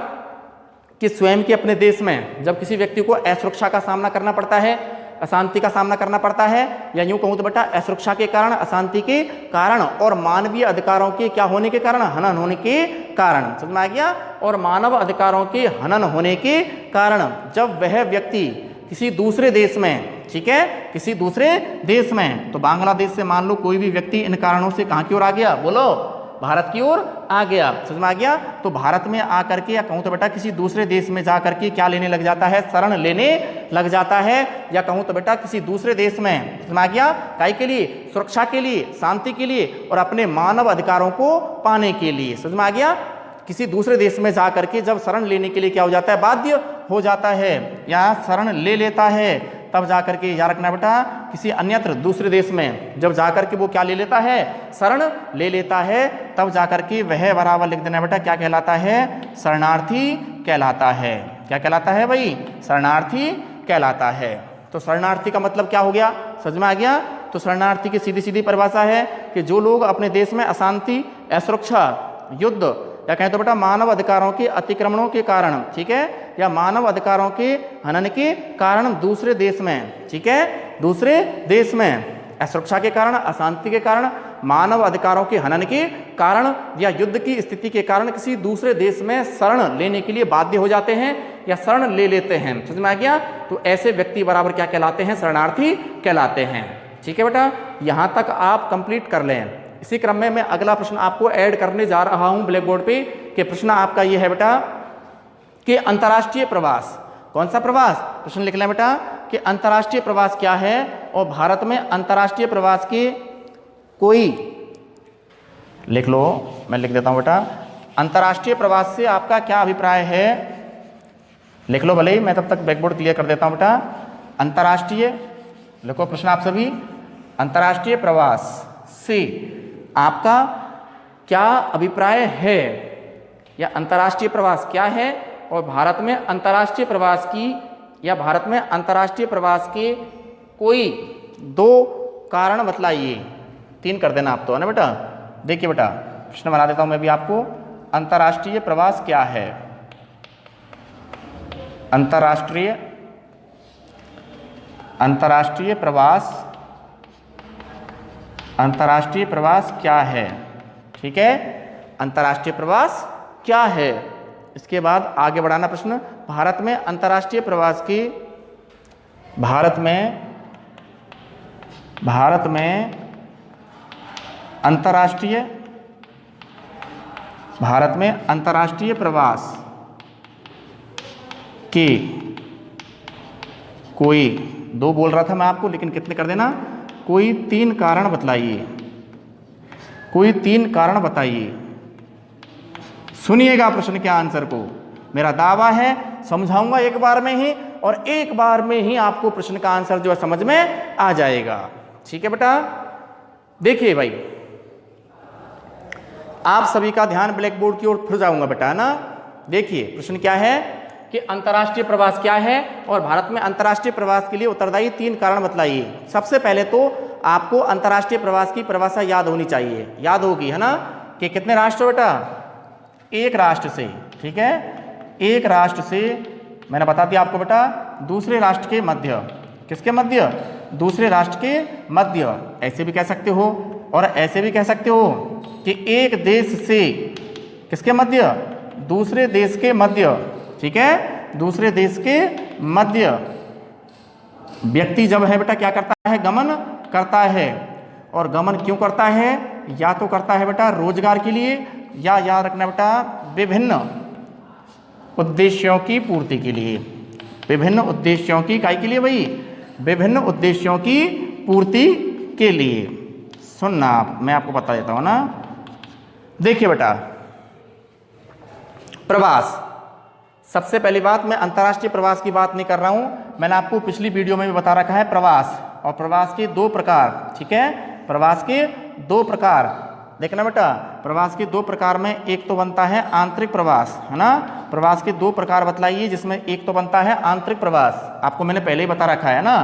कि स्वयं के अपने देश में जब किसी व्यक्ति को असुरक्षा का सामना करना पड़ता है, अशांति का सामना करना पड़ता है, या यूं कहूं तो बेटा असुरक्षा के कारण, अशांति के कारण, और मानवीय अधिकारों के क्या होने के कारण, हनन होने के कारण, समझ में आ गया, और मानव अधिकारों के हनन होने के कारण जब वह व्यक्ति किसी दूसरे देश में, ठीक है, किसी दूसरे देश में, तो बांग्लादेश से मान लो कोई भी व्यक्ति इन कारणों से कहाँ की ओर आ गया, बोलो, भारत की ओर आ गया, समझ में आ गया। तो भारत में आकर के, या कहूँ तो बेटा किसी दूसरे देश में जा करके क्या लेने लग जाता है, शरण लेने लग जाता है, या कहूँ तो बेटा किसी दूसरे देश में, समझ में आ गया, काई के लिए, सुरक्षा के लिए, शांति के लिए, और अपने मानव अधिकारों को पाने के लिए, समझ में आ गया, किसी दूसरे देश में जा करके जब शरण लेने के लिए क्या हो जाता है, बाध्य हो जाता है, या शरण ले लेता है, तब जाकर के याद रखना बेटा किसी अन्यत्र दूसरे देश में जब जाकर के वो क्या ले लेता है, शरण ले लेता है, तब जाकर के वह बराबर लिख देना बेटा क्या कहलाता है, शरणार्थी कहलाता है। क्या कहलाता है भाई, शरणार्थी कहलाता है। तो शरणार्थी का मतलब क्या हो गया, समझ में आ गया। तो शरणार्थी की सीधी सीधी परिभाषा है कि जो लोग अपने देश में अशांति, असुरक्षा, युद्ध, या कहें तो बेटा मानव अधिकारों के अतिक्रमणों के कारण, ठीक है, या मानव अधिकारों के हनन के कारण दूसरे देश में, ठीक है, दूसरे देश में असुरक्षा के कारण, अशांति के कारण, मानव अधिकारों के हनन के कारण या युद्ध की स्थिति के कारण किसी दूसरे देश में शरण लेने के लिए बाध्य हो जाते हैं या शरण ले लेते हैं। समझ में आ गया? तो ऐसे व्यक्ति बराबर क्या कहलाते हैं? शरणार्थी कहलाते हैं। ठीक है बेटा, यहाँ तक आप कंप्लीट कर लें। इसी क्रम में मैं अगला प्रश्न आपको ऐड करने जा रहा हूँ ब्लैक बोर्ड पे, कि प्रश्न आपका ये है बेटा कि अंतर्राष्ट्रीय प्रवास, कौन सा प्रवास? प्रश्न लिख लें बेटा कि अंतर्राष्ट्रीय प्रवास क्या है, और भारत में अंतर्राष्ट्रीय प्रवास के कोई, लिख लो, मैं लिख देता हूं बेटा, अंतर्राष्ट्रीय प्रवास से आपका क्या अभिप्राय है? लिख लो भले ही, मैं तब तक बैकबोर्ड क्लियर कर देता हूं बेटा। अंतर्राष्ट्रीय, लिखो प्रश्न आप सभी, अंतर्राष्ट्रीय प्रवास से आपका क्या अभिप्राय है, या अंतर्राष्ट्रीय प्रवास क्या है, और भारत में अंतर्राष्ट्रीय प्रवास की, या भारत में अंतर्राष्ट्रीय प्रवास के कोई 2 कारण बतलाइए। 3 कर देना आप तो, है ना बेटा। देखिए बेटा, प्रश्न बना देता हूं मैं भी आपको। अंतर्राष्ट्रीय प्रवास क्या है? अंतर्राष्ट्रीय प्रवास, अंतर्राष्ट्रीय प्रवास क्या है? ठीक है, अंतर्राष्ट्रीय प्रवास क्या है? इसके बाद आगे बढ़ाना प्रश्न। भारत में अंतर्राष्ट्रीय प्रवास की, भारत में अंतर्राष्ट्रीय प्रवास के कोई 2 बोल रहा था मैं आपको, लेकिन कितने कर देना? कोई 3 कारण बतलाइए, कोई 3 कारण बताइए। सुनिएगा प्रश्न के आंसर को, मेरा दावा है समझाऊंगा एक बार में ही, और एक बार में ही आपको प्रश्न का आंसर जो है समझ में आ जाएगा। ठीक है बेटा, देखिए भाई, आप सभी का ध्यान ब्लैक बोर्ड की ओर फिर जाऊंगा बेटा, है ना। देखिए प्रश्न क्या है कि अंतर्राष्ट्रीय प्रवास क्या है, और भारत में अंतर्राष्ट्रीय प्रवास के लिए उत्तरदायी 3 कारण बतलाइए। सबसे पहले तो आपको अंतर्राष्ट्रीय प्रवास की परिभाषा याद होनी चाहिए, याद होगी, है ना, कि कितने राष्ट्र बेटा? 1 राष्ट्र से। ठीक है, 1 राष्ट्र से, मैंने बता दिया आपको बेटा, दूसरे राष्ट्र के मध्य, किसके मध्य? दूसरे राष्ट्र के मध्य, ऐसे भी कह सकते हो, और ऐसे भी कह सकते हो कि एक देश से किसके मध्य? दूसरे देश के मध्य। ठीक है, दूसरे देश के मध्य व्यक्ति जब है बेटा क्या करता है? गमन करता है। और गमन क्यों करता है? या तो करता है बेटा रोजगार के लिए, या याद रखना बेटा विभिन्न उद्देश्यों की पूर्ति के लिए, विभिन्न उद्देश्यों की, काय के लिए भाई? विभिन्न उद्देश्यों की पूर्ति के लिए। सुनना आप, मैं आपको बता देता हूं ना। देखिए बेटा, प्रवास, सबसे पहली बात, मैं अंतर्राष्ट्रीय प्रवास की बात नहीं कर रहा हूं, मैंने आपको पिछली वीडियो में भी बता रखा है प्रवास, और प्रवास के 2 प्रकार। ठीक है, प्रवास के 2 प्रकार देखना बेटा, प्रवास के 2 प्रकार में एक तो बनता है आंतरिक प्रवास, है ना। प्रवास के 2 प्रकार बतलाइए, जिसमें एक तो बनता है आंतरिक प्रवास, आपको मैंने पहले ही बता रखा है ना।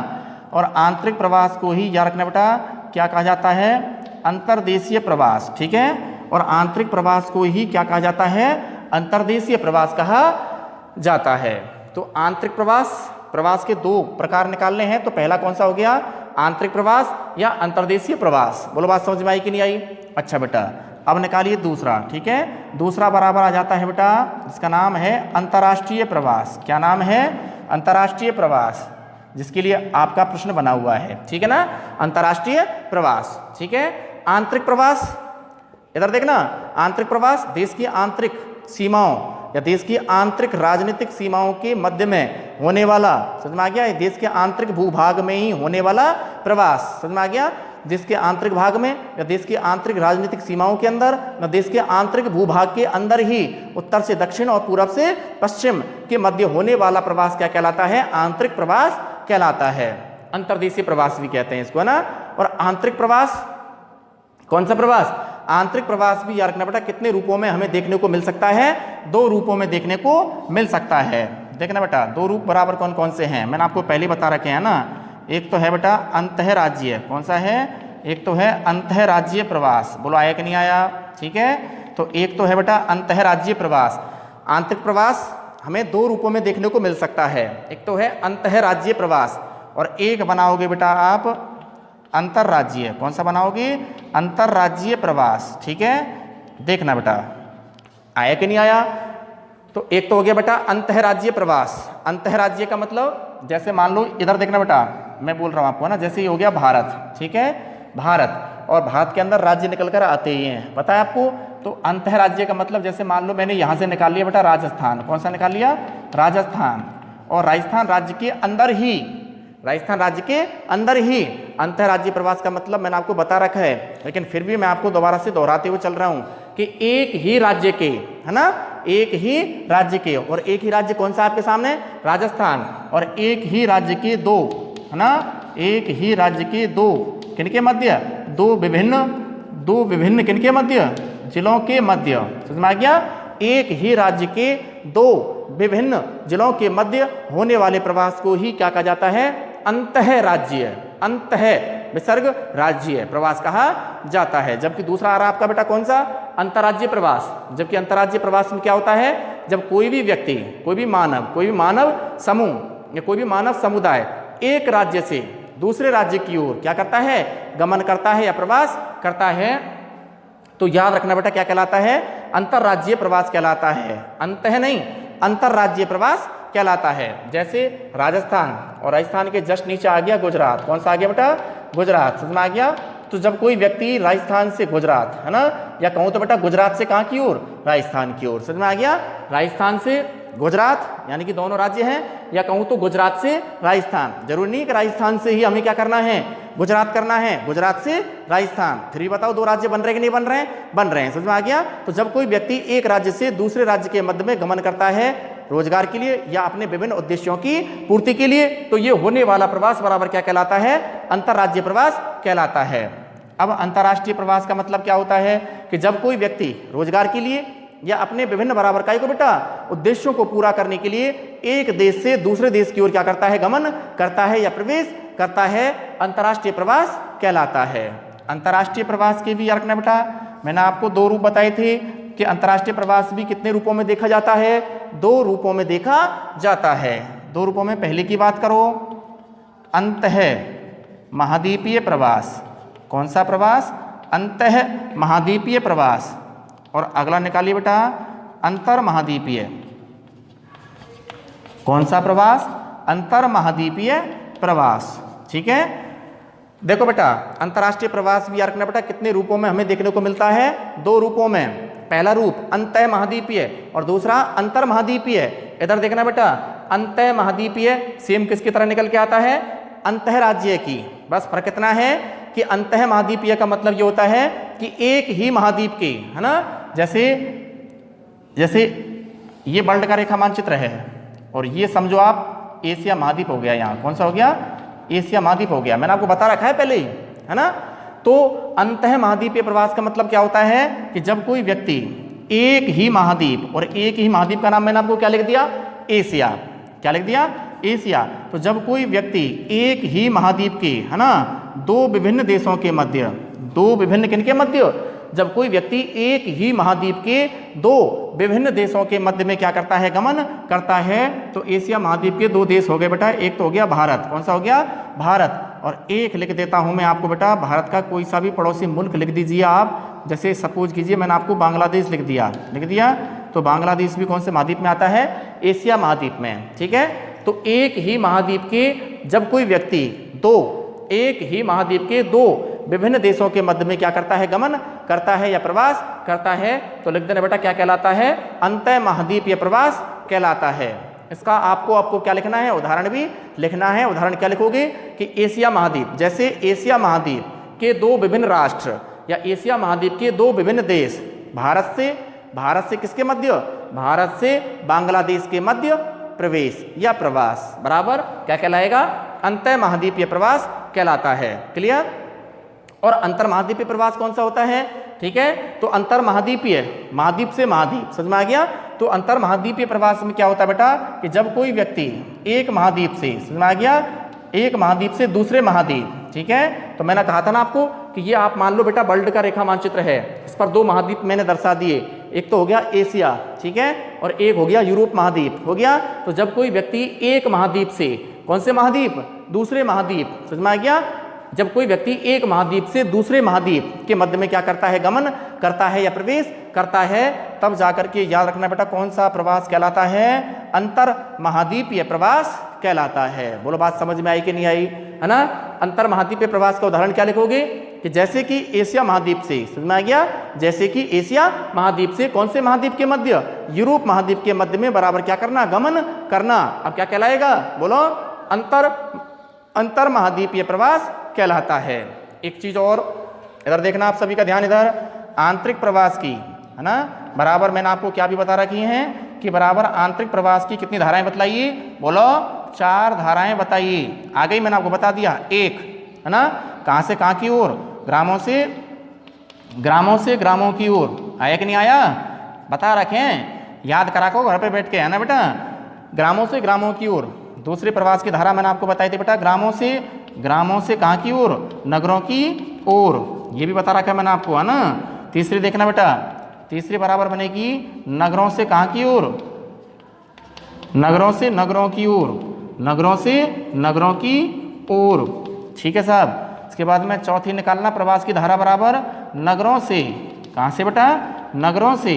और आंतरिक प्रवास को ही याद रखना बेटा क्या कहा जाता है? अंतर्देशीय प्रवास। ठीक है, और आंतरिक प्रवास को ही क्या कहा जाता है? अंतर्देशीय प्रवास कहा जाता है। तो आंतरिक प्रवास, प्रवास के 2 प्रकार निकालने हैं, तो पहला कौन सा हो गया? आंतरिक प्रवास या अंतर्देशीय प्रवास। बोलो बात समझ में आई कि नहीं आई? अच्छा बेटा, अब निकालिए दूसरा। ठीक है, दूसरा बराबर आ जाता है बेटा, जिसका नाम है अंतर्राष्ट्रीय प्रवास। क्या नाम है? अंतर्राष्ट्रीय प्रवास, जिसके लिए आपका प्रश्न बना हुआ है। ठीक है ना, अंतर्राष्ट्रीय प्रवास। ठीक है, आंतरिक प्रवास, इधर देखना, आंतरिक प्रवास देश की आंतरिक सीमाओं या देश की आंतरिक राजनीतिक सीमाओं के मध्य में होने वाला, समझ में आ गया? देश के आंतरिक भूभाग में ही होने वाला प्रवास, समझ में आ गया? देश के आंतरिक भाग में या देश की आंतरिक राजनीतिक सीमाओं के अंदर, या देश के आंतरिक भूभाग के अंदर ही उत्तर से दक्षिण और पूरब से पश्चिम के मध्य होने वाला प्रवास क्या कहलाता है? आंतरिक प्रवास कहलाता है। अंतर्देशीय प्रवास भी कहते हैं इसको, है ना। और आंतरिक प्रवास, कौन सा प्रवास? आंतरिक प्रवास भी याद रखना बेटा कितने रूपों में हमें देखने को मिल सकता है? 2 रूपों में देखने को मिल सकता है। देखना बेटा 2 रूप बराबर कौन कौन से हैं, मैंने आपको पहले बता रखे हैं ना। एक तो है बेटा अंतःराज्यीय, कौन सा है? एक तो है अंतःराज्यीय प्रवास, बोलो आया कि नहीं आया? ठीक है, तो एक तो है बेटा अंतःराज्यीय प्रवास। आंतरिक प्रवास हमें 2 रूपों में देखने को मिल सकता है, एक तो है अंतःराज्यीय प्रवास, और एक बनाओगे बेटा आप अंतरराज्यीय, कौन सा बनाओगे? अंतरराज्यीय प्रवास। ठीक है, देखना बेटा आया कि नहीं आया। तो एक तो हो गया बेटा अंतरराज्यीय प्रवास। अंतरराज्यीय का मतलब जैसे मान लो इधर देखना बेटा, मैं बोल रहा हूँ आपको ना, जैसे ये हो गया भारत, ठीक है, भारत, और भारत के अंदर राज्य निकल कर आते ही हैं, पता है आपको। तो अंतरराज्यीय का मतलब जैसे मान लो मैंने यहाँ से निकाल लिया बेटा राजस्थान, कौन सा निकाल लिया? राजस्थान, और राजस्थान राज्य के अंदर ही, राजस्थान राज्य के अंदर ही अंतरराज्यीय प्रवास का मतलब मैंने आपको बता रखा है, लेकिन फिर भी मैं आपको दोबारा से दोहराते हुए चल रहा हूँ कि एक ही राज्य के, है ना, एक ही राज्य के, और एक ही राज्य कौन सा आपके सामने? राजस्थान, और एक ही राज्य के दो, है ना, एक ही राज्य के दो किनके मध्य? दो विभिन्न किनके मध्य? जिलों के मध्य। समझ में आ गया? एक ही राज्य के दो विभिन्न जिलों के मध्य होने वाले प्रवास को ही क्या कहा जाता है? अंतःराज्यीय, अंतः विसर्ग राज्यीय प्रवास कहा जाता है। जबकि दूसरा आ रहा आपका बेटा कौन सा? अंतर्राज्यीय प्रवास। जबकि अंतर्राज्यीय प्रवास में क्या होता है? जब कोई भी व्यक्ति, कोई भी मानव समूह या कोई भी मानव समुदाय एक राज्य से दूसरे राज्य की ओर क्या करता है? गमन करता है या प्रवास करता है, तो याद रखना बेटा क्या कहलाता है? अंतरराज्यीय प्रवास कहलाता है, अंतः नहीं, अंतरराज्यीय प्रवास कहलाता है। जैसे राजस्थान, और राजस्थान के जस्ट नीचे आ गया गुजरात, कौन सा आ गया बेटा? गुजरात। समझ में आ गया? तो जब कोई व्यक्ति राजस्थान से गुजरात, है ना, या कहूँ तो बेटा गुजरात से कहाँ की ओर? राजस्थान की ओर। समझ में आ गया? राजस्थान से गुजरात यानी कि दोनों राज्य हैं, या कहूँ तो गुजरात से राजस्थान। जरूरी नहीं कि राजस्थान से ही हमें क्या करना है? गुजरात करना है, गुजरात से राजस्थान। फिर भी बताओ दो राज्य बन रहे हैं कि नहीं बन रहे हैं? बन रहे हैं। समझ में आ गया? तो जब कोई व्यक्ति एक राज्य से दूसरे राज्य के मध्य में गमन करता है रोजगार के लिए या अपने विभिन्न उद्देश्यों की पूर्ति के लिए, तो ये होने वाला प्रवास बराबर क्या कहलाता है? अंतरराज्यीय प्रवास कहलाता है। अब अंतर्राष्ट्रीय प्रवास का मतलब क्या होता है? कि जब कोई व्यक्ति रोजगार के लिए या अपने विभिन्न बराबर काय को बेटा उद्देश्यों को पूरा करने के लिए एक देश से दूसरे देश की ओर क्या करता है? गमन करता है या प्रवेश करता है, अंतर्राष्ट्रीय प्रवास कहलाता है। अंतर्राष्ट्रीय प्रवास के भी याद रखना बेटा, मैंने आपको दो रूप बताए थे कि अंतर्राष्ट्रीय प्रवास भी कितने रूपों में देखा जाता है? दो रूपों में देखा जाता है। दो रूपों में पहले की बात करो, अंतः महाद्वीपीय प्रवास। कौन सा प्रवास? अंतः महाद्वीपीय प्रवास। और अगला निकालिए बेटा अंतर महाद्वीपीय। कौन सा प्रवास? अंतर महाद्वीपीय प्रवास। ठीक है, देखो बेटा अंतर्राष्ट्रीय प्रवास भी याद रखना बेटा कितने रूपों में हमें देखने को मिलता है? दो रूपों में। पहला रूप अंतः महाद्वीपीय और दूसरा अंतर महाद्वीपीय। इधर देखना बेटा अंतः महाद्वीपीय सेम किसकी तरह निकल के आता है? अंतःराज्यीय की। बस फर्क इतना है कि अंतः महाद्वीपीय का मतलब ये होता है कि एक ही महाद्वीप के, है ना, जैसे ये वर्ल्ड का रेखा मानचित्र है और ये समझो आप एशिया महाद्वीप हो गया। यहाँ कौन सा हो गया? एशिया महाद्वीप हो गया। मैंने आपको बता रखा है पहले ही, है ना। तो अंतः महाद्वीपीय प्रवास का मतलब क्या होता है कि जब कोई व्यक्ति एक ही महाद्वीप, और एक ही महाद्वीप का नाम मैंने आपको क्या लिख दिया? एशिया। क्या लिख दिया? एशिया। तो जब कोई व्यक्ति एक ही महाद्वीप के, है ना, दो विभिन्न देशों के मध्य, दो विभिन्न किनके मध्य? जब कोई व्यक्ति एक ही महाद्वीप के दो विभिन्न देशों के मध्य में क्या करता है? गमन करता है। तो एशिया महाद्वीप के दो देश हो गए बेटा, एक तो हो गया भारत। कौन सा हो गया? भारत। और एक लिख देता हूं मैं आपको बेटा, भारत का कोई सा भी पड़ोसी मुल्क लिख दीजिए आप। जैसे सपोज कीजिए मैंने आपको बांग्लादेश लिख दिया, तो बांग्लादेश भी कौन से महाद्वीप में आता है? एशिया महाद्वीप में। ठीक है, तो एक ही महाद्वीप के जब कोई व्यक्ति एक ही महाद्वीप के दो विभिन्न देशों के मध्य में क्या करता है? गमन करता है या प्रवास करता है, तो लिख देना बेटा क्या कहलाता है? अंतः महाद्वीपीय प्रवास कहलाता है। इसका आपको क्या लिखना है? उदाहरण भी लिखना है। उदाहरण क्या लिखोगे कि एशिया महाद्वीप, जैसे एशिया महाद्वीप के दो विभिन्न राष्ट्र या एशिया महाद्वीप के दो विभिन्न देश, भारत से किसके मध्य? भारत से बांग्लादेश के मध्य प्रवेश या प्रवास बराबर क्या कहलाएगा? अंतः महाद्वीपीय प्रवास कहलाता है। क्लियर? और अंतर महाद्वीपीय प्रवास कौन सा होता है? ठीक है, तो अंतर महाद्वीपीय, महाद्वीप से महाद्वीप, समझ में आ गया। तो अंतर महाद्वीपीय प्रवास में क्या होता है बेटा कि जब कोई व्यक्ति एक महाद्वीप से, समझ में आ गया, एक महाद्वीप से दूसरे महाद्वीप, ठीक है, तो मैंने कहा था ना आपको कि ये आप मान लो बेटा वर्ल्ड का रेखा मानचित्र है, इस पर दो महाद्वीप मैंने दर्शा दिए, एक तो हो गया एशिया, ठीक है, और एक हो गया यूरोप महाद्वीप हो गया। तो जब कोई व्यक्ति एक महाद्वीप से, कौन से महाद्वीप? दूसरे महाद्वीप, समझ में आ गया, जब कोई व्यक्ति एक महाद्वीप से दूसरे महाद्वीप के मध्य में क्या करता है, गमन करता है या प्रवेश करता है, तब जाकर के याद रखना बेटा कौन सा प्रवास कहलाता है, अंतर महाद्वीपीय प्रवास कहलाता है। बोलो बात समझ में आई कि नहीं आई, है ना। अंतर महाद्वीपीय प्रवास का उदाहरण क्या लिखोगे कि जैसे कि एशिया महाद्वीप से, समझ में आ गया, जैसे कि एशिया महाद्वीप से कौन से महाद्वीप के मध्य, यूरोप महाद्वीप के मध्य में बराबर क्या करना, गमन करना। अब क्या कहलाएगा, बोलो अंतर महाद्वीपीय प्रवास कहलाता है। एक चीज और इधर देखना, आप सभी का ध्यान इधर, आंतरिक प्रवास की, है ना, बराबर मैंने आपको क्या भी बता रखी हैं कि बराबर आंतरिक प्रवास की कितनी धाराएं बताइए, बोलो 4 धाराएं बताइए। आ गई, मैंने आपको बता दिया, एक है ना, कहां से कहां की ओर, ग्रामों से ग्रामों की ओर, आया कि नहीं आया, बता रखें, याद करा को घर पे बैठ के, है ना बेटा, ग्रामों से ग्रामों की ओर। दूसरे प्रवास की धारा मैंने आपको बताई थी बेटा, ग्रामों से कहां की ओर, नगरों की ओर, ये भी बता रखा है मैंने आपको, है ना। तीसरी देखना बेटा, तीसरी बराबर बनेगी नगरों से कहां की ओर, नगरों से नगरों की ओर, नगरों से नगरों की ओर, ठीक है साहब। इसके बाद में चौथी निकालना, प्रवास की धारा बराबर नगरों से कहां से बेटा, नगरों से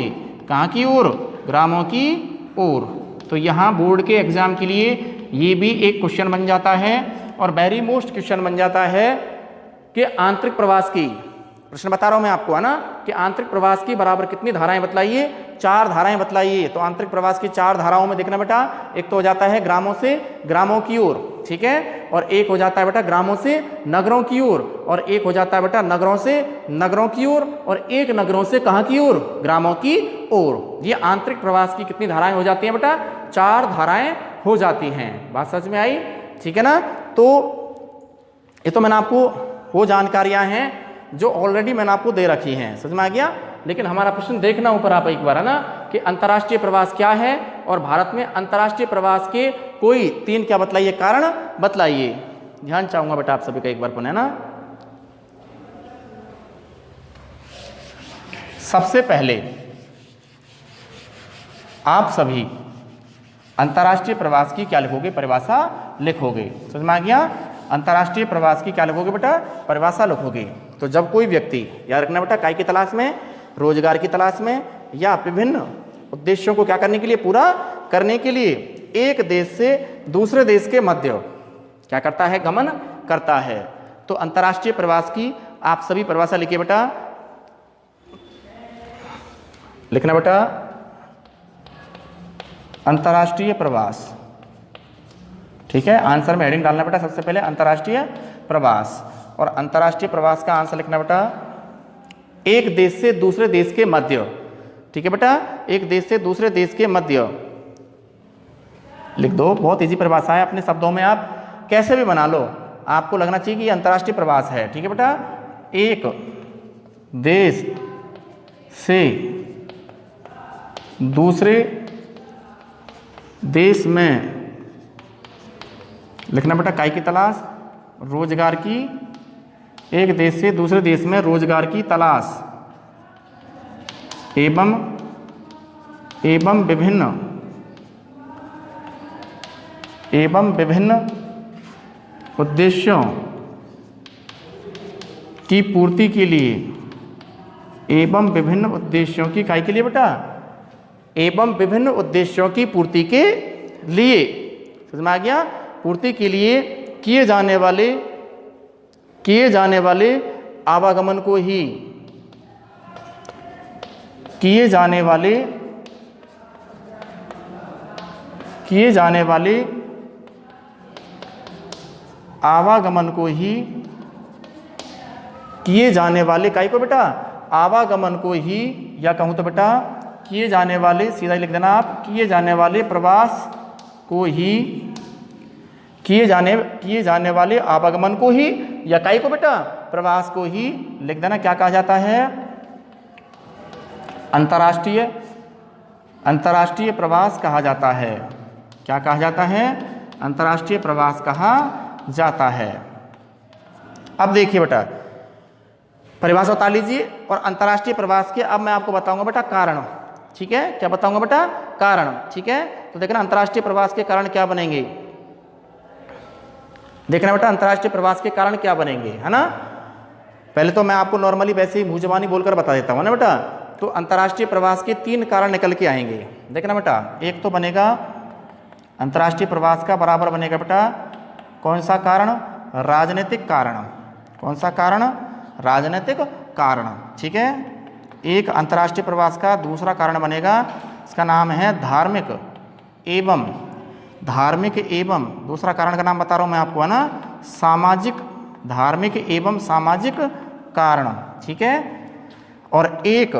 कहां की ओर, ग्रामों की ओर। तो यहाँ बोर्ड के एग्जाम के लिए ये भी एक क्वेश्चन बन जाता है और वेरी मोस्ट क्वेश्चन बन जाता है कि आंतरिक प्रवास की, प्रश्न बता रहा हूं मैं आपको, है ना, कि आंतरिक प्रवास की बराबर कितनी धाराएं बतलाइए, 4 धाराएं बतलाइए। तो आंतरिक प्रवास की 4 धाराओं में देखना बेटा, एक तो हो जाता है ग्रामों से ग्रामों की ओर, ठीक है, और एक हो जाता है बेटा ग्रामों से नगरों की ओर, और एक हो जाता है बेटा नगरों से नगरों की ओर, और एक नगरों से कहां की ओर, ग्रामों की ओर। ये आंतरिक प्रवास की कितनी धाराएं हो जाती हैं बेटा, 4 धाराएं हो जाती हैं। बात समझ में आई, ठीक है ना। तो ये तो मैंने आपको वो जानकारियां हैं जो ऑलरेडी मैंने आपको दे रखी हैं, समझ में आ गया। लेकिन हमारा प्रश्न देखना ऊपर आप एक बार, है ना, कि अंतर्राष्ट्रीय प्रवास क्या है और भारत में अंतर्राष्ट्रीय प्रवास के कोई 3 क्या बतलाइए, कारण बतलाइए। ध्यान चाहूंगा बेटा आप सभी का एक बार पुनः, ना। सबसे पहले आप सभी अंतर्राष्ट्रीय प्रवास की क्या लिखोगे, परिभाषा लिखोगे, समझ में आ गया। अंतर्राष्ट्रीय प्रवास की क्या लिखोगे बेटा, परिभाषा लिखोगे। तो जब कोई व्यक्ति, याद रखना बेटा, काय की तलाश में, रोजगार की तलाश में या विभिन्न उद्देश्यों को क्या करने के लिए, पूरा करने के लिए एक देश से दूसरे देश के मध्य क्या करता है, गमन करता है। तो अंतर्राष्ट्रीय प्रवास की आप सभी परिभाषा लिखिए बेटा, लिखना बेटा, अंतर्राष्ट्रीय प्रवास, ठीक है। आंसर में हेडिंग डालना बेटा सबसे पहले अंतर्राष्ट्रीय प्रवास, और अंतर्राष्ट्रीय प्रवास का आंसर लिखना बेटा एक देश से दूसरे देश के मध्य, ठीक है बेटा, एक देश से दूसरे देश के मध्य लिख दो। बहुत इजी परिभाषा है, अपने शब्दों में आप कैसे भी बना लो, आपको लगना चाहिए कि ये अंतर्राष्ट्रीय प्रवास है, ठीक है बेटा। एक देश से दूसरे देश में लिखना बेटा काय की तलाश, रोजगार की, एक देश से दूसरे देश में रोजगार की तलाश एवं विभिन्न उद्देश्यों की पूर्ति के लिए, एवं विभिन्न उद्देश्यों की काय के लिए बेटा, एवं विभिन्न उद्देश्यों की पूर्ति के लिए, समझ में आ गया, पूर्ति के लिए किए जाने वाले आवागमन को ही, किए जाने वाले आवागमन को ही, किए जाने वाले काय को बेटा, आवागमन को ही, या कहूं तो बेटा किए जाने वाले, सीधा ही लिख देना आप, किए जाने वाले प्रवास को ही, किए जाने वाले आवागमन को ही, या काय को बेटा, प्रवास को ही लिख देना। क्या कहा जाता है, अंतर्राष्ट्रीय प्रवास कहा जाता है। क्या कहा जाता है, अंतर्राष्ट्रीय प्रवास कहा जाता है। अब देखिए बेटा, परिभाषा उतार लीजिए, और अंतर्राष्ट्रीय प्रवास के अब मैं आपको बताऊंगा बेटा कारण, ठीक है। क्या बताऊंगा बेटा, कारण, ठीक है। तो देखना अंतर्राष्ट्रीय प्रवास के कारण क्या बनेंगे, देखना बेटा अंतर्राष्ट्रीय प्रवास के कारण क्या बनेंगे, है ना। पहले तो मैं आपको नॉर्मली वैसे ही मुँह ज़बानी बोलकर बता देता हूँ ना बेटा। तो अंतर्राष्ट्रीय प्रवास के 3 कारण निकल के आएंगे। देखना बेटा, एक तो बनेगा अंतर्राष्ट्रीय प्रवास का बराबर बनेगा बेटा कौन सा कारण, राजनीतिक कारण। कौन सा कारण, राजनीतिक कारण, ठीक है। एक अंतर्राष्ट्रीय प्रवास का दूसरा कारण बनेगा, इसका नाम है धार्मिक एवं दूसरा कारण का नाम बता रहा हूँ मैं आपको, है ना, सामाजिक, धार्मिक एवं सामाजिक कारण, ठीक है। और एक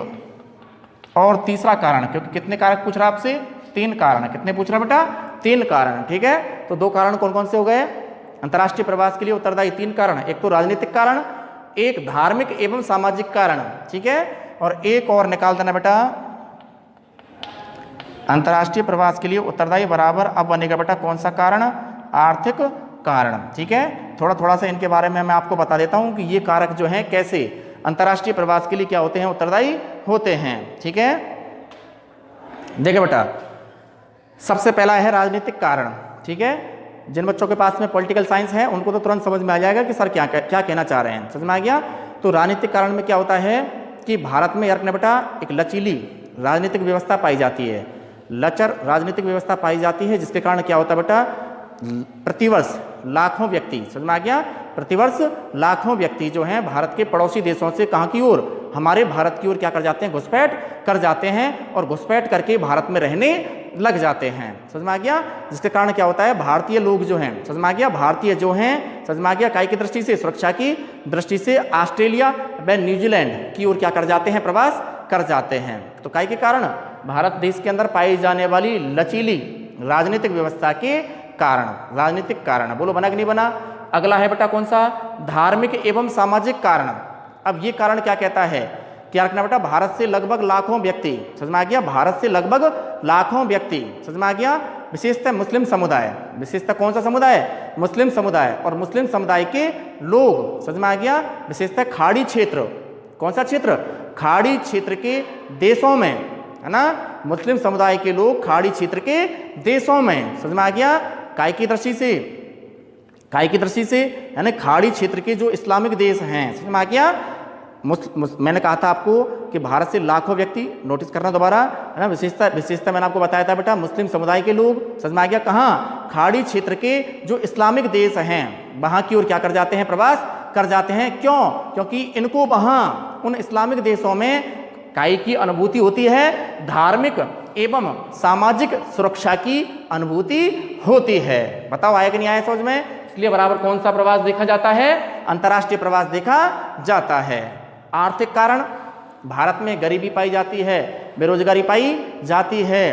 और तीसरा कारण, क्योंकि कितने कारक पूछ रहा है आपसे, 3 कारण। कितने पूछ रहा बेटा, 3 कारण, ठीक है। तो 2 कारण कौन कौन से हो गए, अंतर्राष्ट्रीय प्रवास के लिए उत्तरदायी 3 कारण, एक तो राजनीतिक कारण, एक धार्मिक एवं सामाजिक कारण, ठीक है। और एक और निकाल देना बेटा अंतर्राष्ट्रीय प्रवास के लिए उत्तरदायी बराबर अब बनेगा बेटा कौन सा कारण, आर्थिक कारण, ठीक है। थोड़ा सा इनके बारे में मैं आपको बता देता हूं कि ये कारक जो हैं कैसे अंतर्राष्ट्रीय प्रवास के लिए क्या होते हैं, उत्तरदायी होते हैं, ठीक है। देखिए बेटा, सबसे पहला है राजनीतिक कारण, ठीक है। जिन बच्चों के पास में पॉलिटिकल साइंस है उनको तो तुरंत समझ में आ जाएगा कि सर क्या कहना चाह रहे हैं, समझ में आ गया। तो राजनीतिक कारण में क्या होता है कि भारत में यार बेटा एक लचीली राजनीतिक व्यवस्था पाई जाती है, लचर राजनीतिक व्यवस्था पाई जाती है, जिसके कारण क्या होता है बेटा, प्रतिवर्ष लाखों व्यक्ति, समझ में आ गया, प्रतिवर्ष लाखों व्यक्ति जो हैं भारत के पड़ोसी देशों से कहाँ की ओर, हमारे भारत की ओर क्या कर जाते हैं, घुसपैठ कर जाते हैं और घुसपैठ करके भारत में रहने लग जाते हैं, समझ में आ गया। जिसके कारण क्या होता है, भारतीय लोग जो हैं, समझ में आ गया, भारतीय जो हैं, समझ में आ गया, काय की दृष्टि से, सुरक्षा की दृष्टि से ऑस्ट्रेलिया व न्यूजीलैंड की ओर क्या कर जाते हैं, प्रवास कर जाते हैं। तो काय के कारण, भारत देश के अंदर पाई जाने वाली लचीली राजनीतिक व्यवस्था के कारण, राजनीतिक कारण। बोलो बना कि नहीं बना। अगला है बेटा कौन सा, धार्मिक एवं सामाजिक कारण। अब ये कारण क्या कहता है, क्या रखना बेटा, भारत से लगभग लाखों व्यक्ति, समझ में आ गया, भारत से लगभग लाखों व्यक्ति, समझ में आ गया, विशेषतः मुस्लिम समुदाय, विशेषतः कौन सा समुदाय, मुस्लिम समुदाय, और मुस्लिम समुदाय के लोग, समझ में आ गया, विशेषतः खाड़ी क्षेत्र, कौन सा क्षेत्र, खाड़ी क्षेत्र के देशों में, है ना, मुस्लिम समुदाय के लोग खाड़ी क्षेत्र के देशों में, समझ में आ गया, काय की दृष्टि से, काय की दृष्टि से, यानी खाड़ी क्षेत्र के जो इस्लामिक देश हैं, समझ में आ गया। मैंने कहा था आपको कि भारत से लाखों व्यक्ति, नोटिस करना दोबारा, है ना, विशेषता मैंने आपको बताया था बेटा, मुस्लिम समुदाय के लोग, समझ में आ गया, कहाँ, खाड़ी क्षेत्र के जो इस्लामिक देश हैं वहाँ की ओर क्या कर जाते हैं, प्रवास कर जाते हैं। क्यों, क्योंकि इनको वहाँ उन इस्लामिक देशों में काय की अनुभूति होती है, धार्मिक एवं सामाजिक सुरक्षा की अनुभूति होती है। बताओ आया कि नहीं आया समझ में। इसलिए बराबर कौन सा प्रवास देखा जाता है, अंतर्राष्ट्रीय प्रवास देखा जाता है। आर्थिक कारण, भारत में गरीबी पाई जाती है, बेरोजगारी पाई जाती है,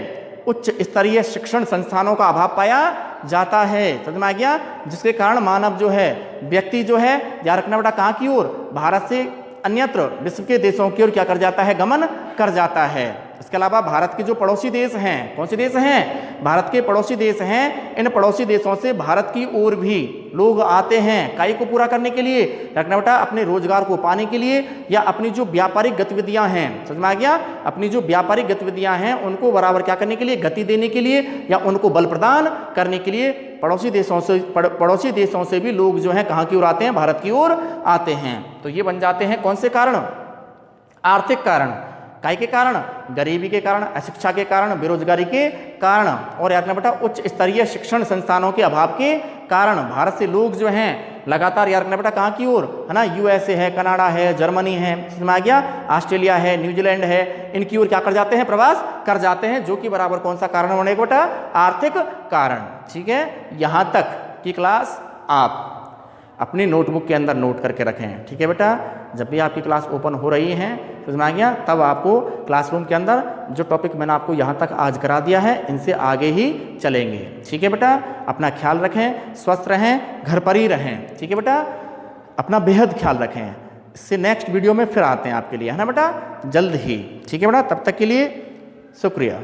उच्च स्तरीय शिक्षण संस्थानों का अभाव पाया जाता है, समझ में आ गया, जिसके कारण मानव जो है, व्यक्ति जो है, याद रखना बेटा, कहाँ की ओर, भारत से अन्यत्र विश्व के देशों की ओर क्या कर जाता है, गमन कर जाता है। इसके अलावा भारत के जो पड़ोसी देश हैं, कौन से देश हैं, भारत के पड़ोसी देश हैं, इन पड़ोसी देशों से भारत की ओर भी लोग आते हैं, काय को पूरा करने के लिए, रखना बेटा, अपने रोजगार को पाने के लिए, या अपनी जो व्यापारिक गतिविधियां हैं, समझ में आ गया, अपनी जो व्यापारिक गतिविधियां हैं उनको बराबर क्या करने के लिए, गति देने के लिए, या उनको बल प्रदान करने के लिए पड़ोसी देशों से भी लोग जो हैं कहाँ की ओर आते हैं, भारत की ओर आते हैं। तो ये बन जाते हैं कौन से कारण, आर्थिक कारण। काय के कारण, गरीबी के कारण, अशिक्षा के कारण, बेरोजगारी के कारण, और याद रखना बेटा उच्च स्तरीय शिक्षण संस्थानों के अभाव के कारण भारत से लोग जो हैं लगातार, याद रखना बेटा, कहाँ की ओर, है ना, यूएसए है, कनाडा है, जर्मनी है, समझ में आ गया, ऑस्ट्रेलिया है, न्यूजीलैंड है, इनकी ओर क्या कर जाते हैं, प्रवास कर जाते हैं, जो कि बराबर कौन सा कारण बनेगा बेटा, आर्थिक कारण। ठीक है, यहाँ तक की क्लास आप अपनी नोटबुक के अंदर नोट करके रखें। ठीक है बेटा, जब भी आपकी क्लास ओपन हो रही है, समझ में आ गया, तब आपको क्लासरूम के अंदर जो टॉपिक मैंने आपको यहाँ तक आज करा दिया है, इनसे आगे ही चलेंगे। ठीक है बेटा, अपना ख्याल रखें, स्वस्थ रहें, घर पर ही रहें। ठीक है बेटा, अपना बेहद ख्याल रखें। इससे नेक्स्ट वीडियो में फिर आते हैं आपके लिए, है ना बेटा, जल्द ही। ठीक है बेटा, तब तक के लिए शुक्रिया।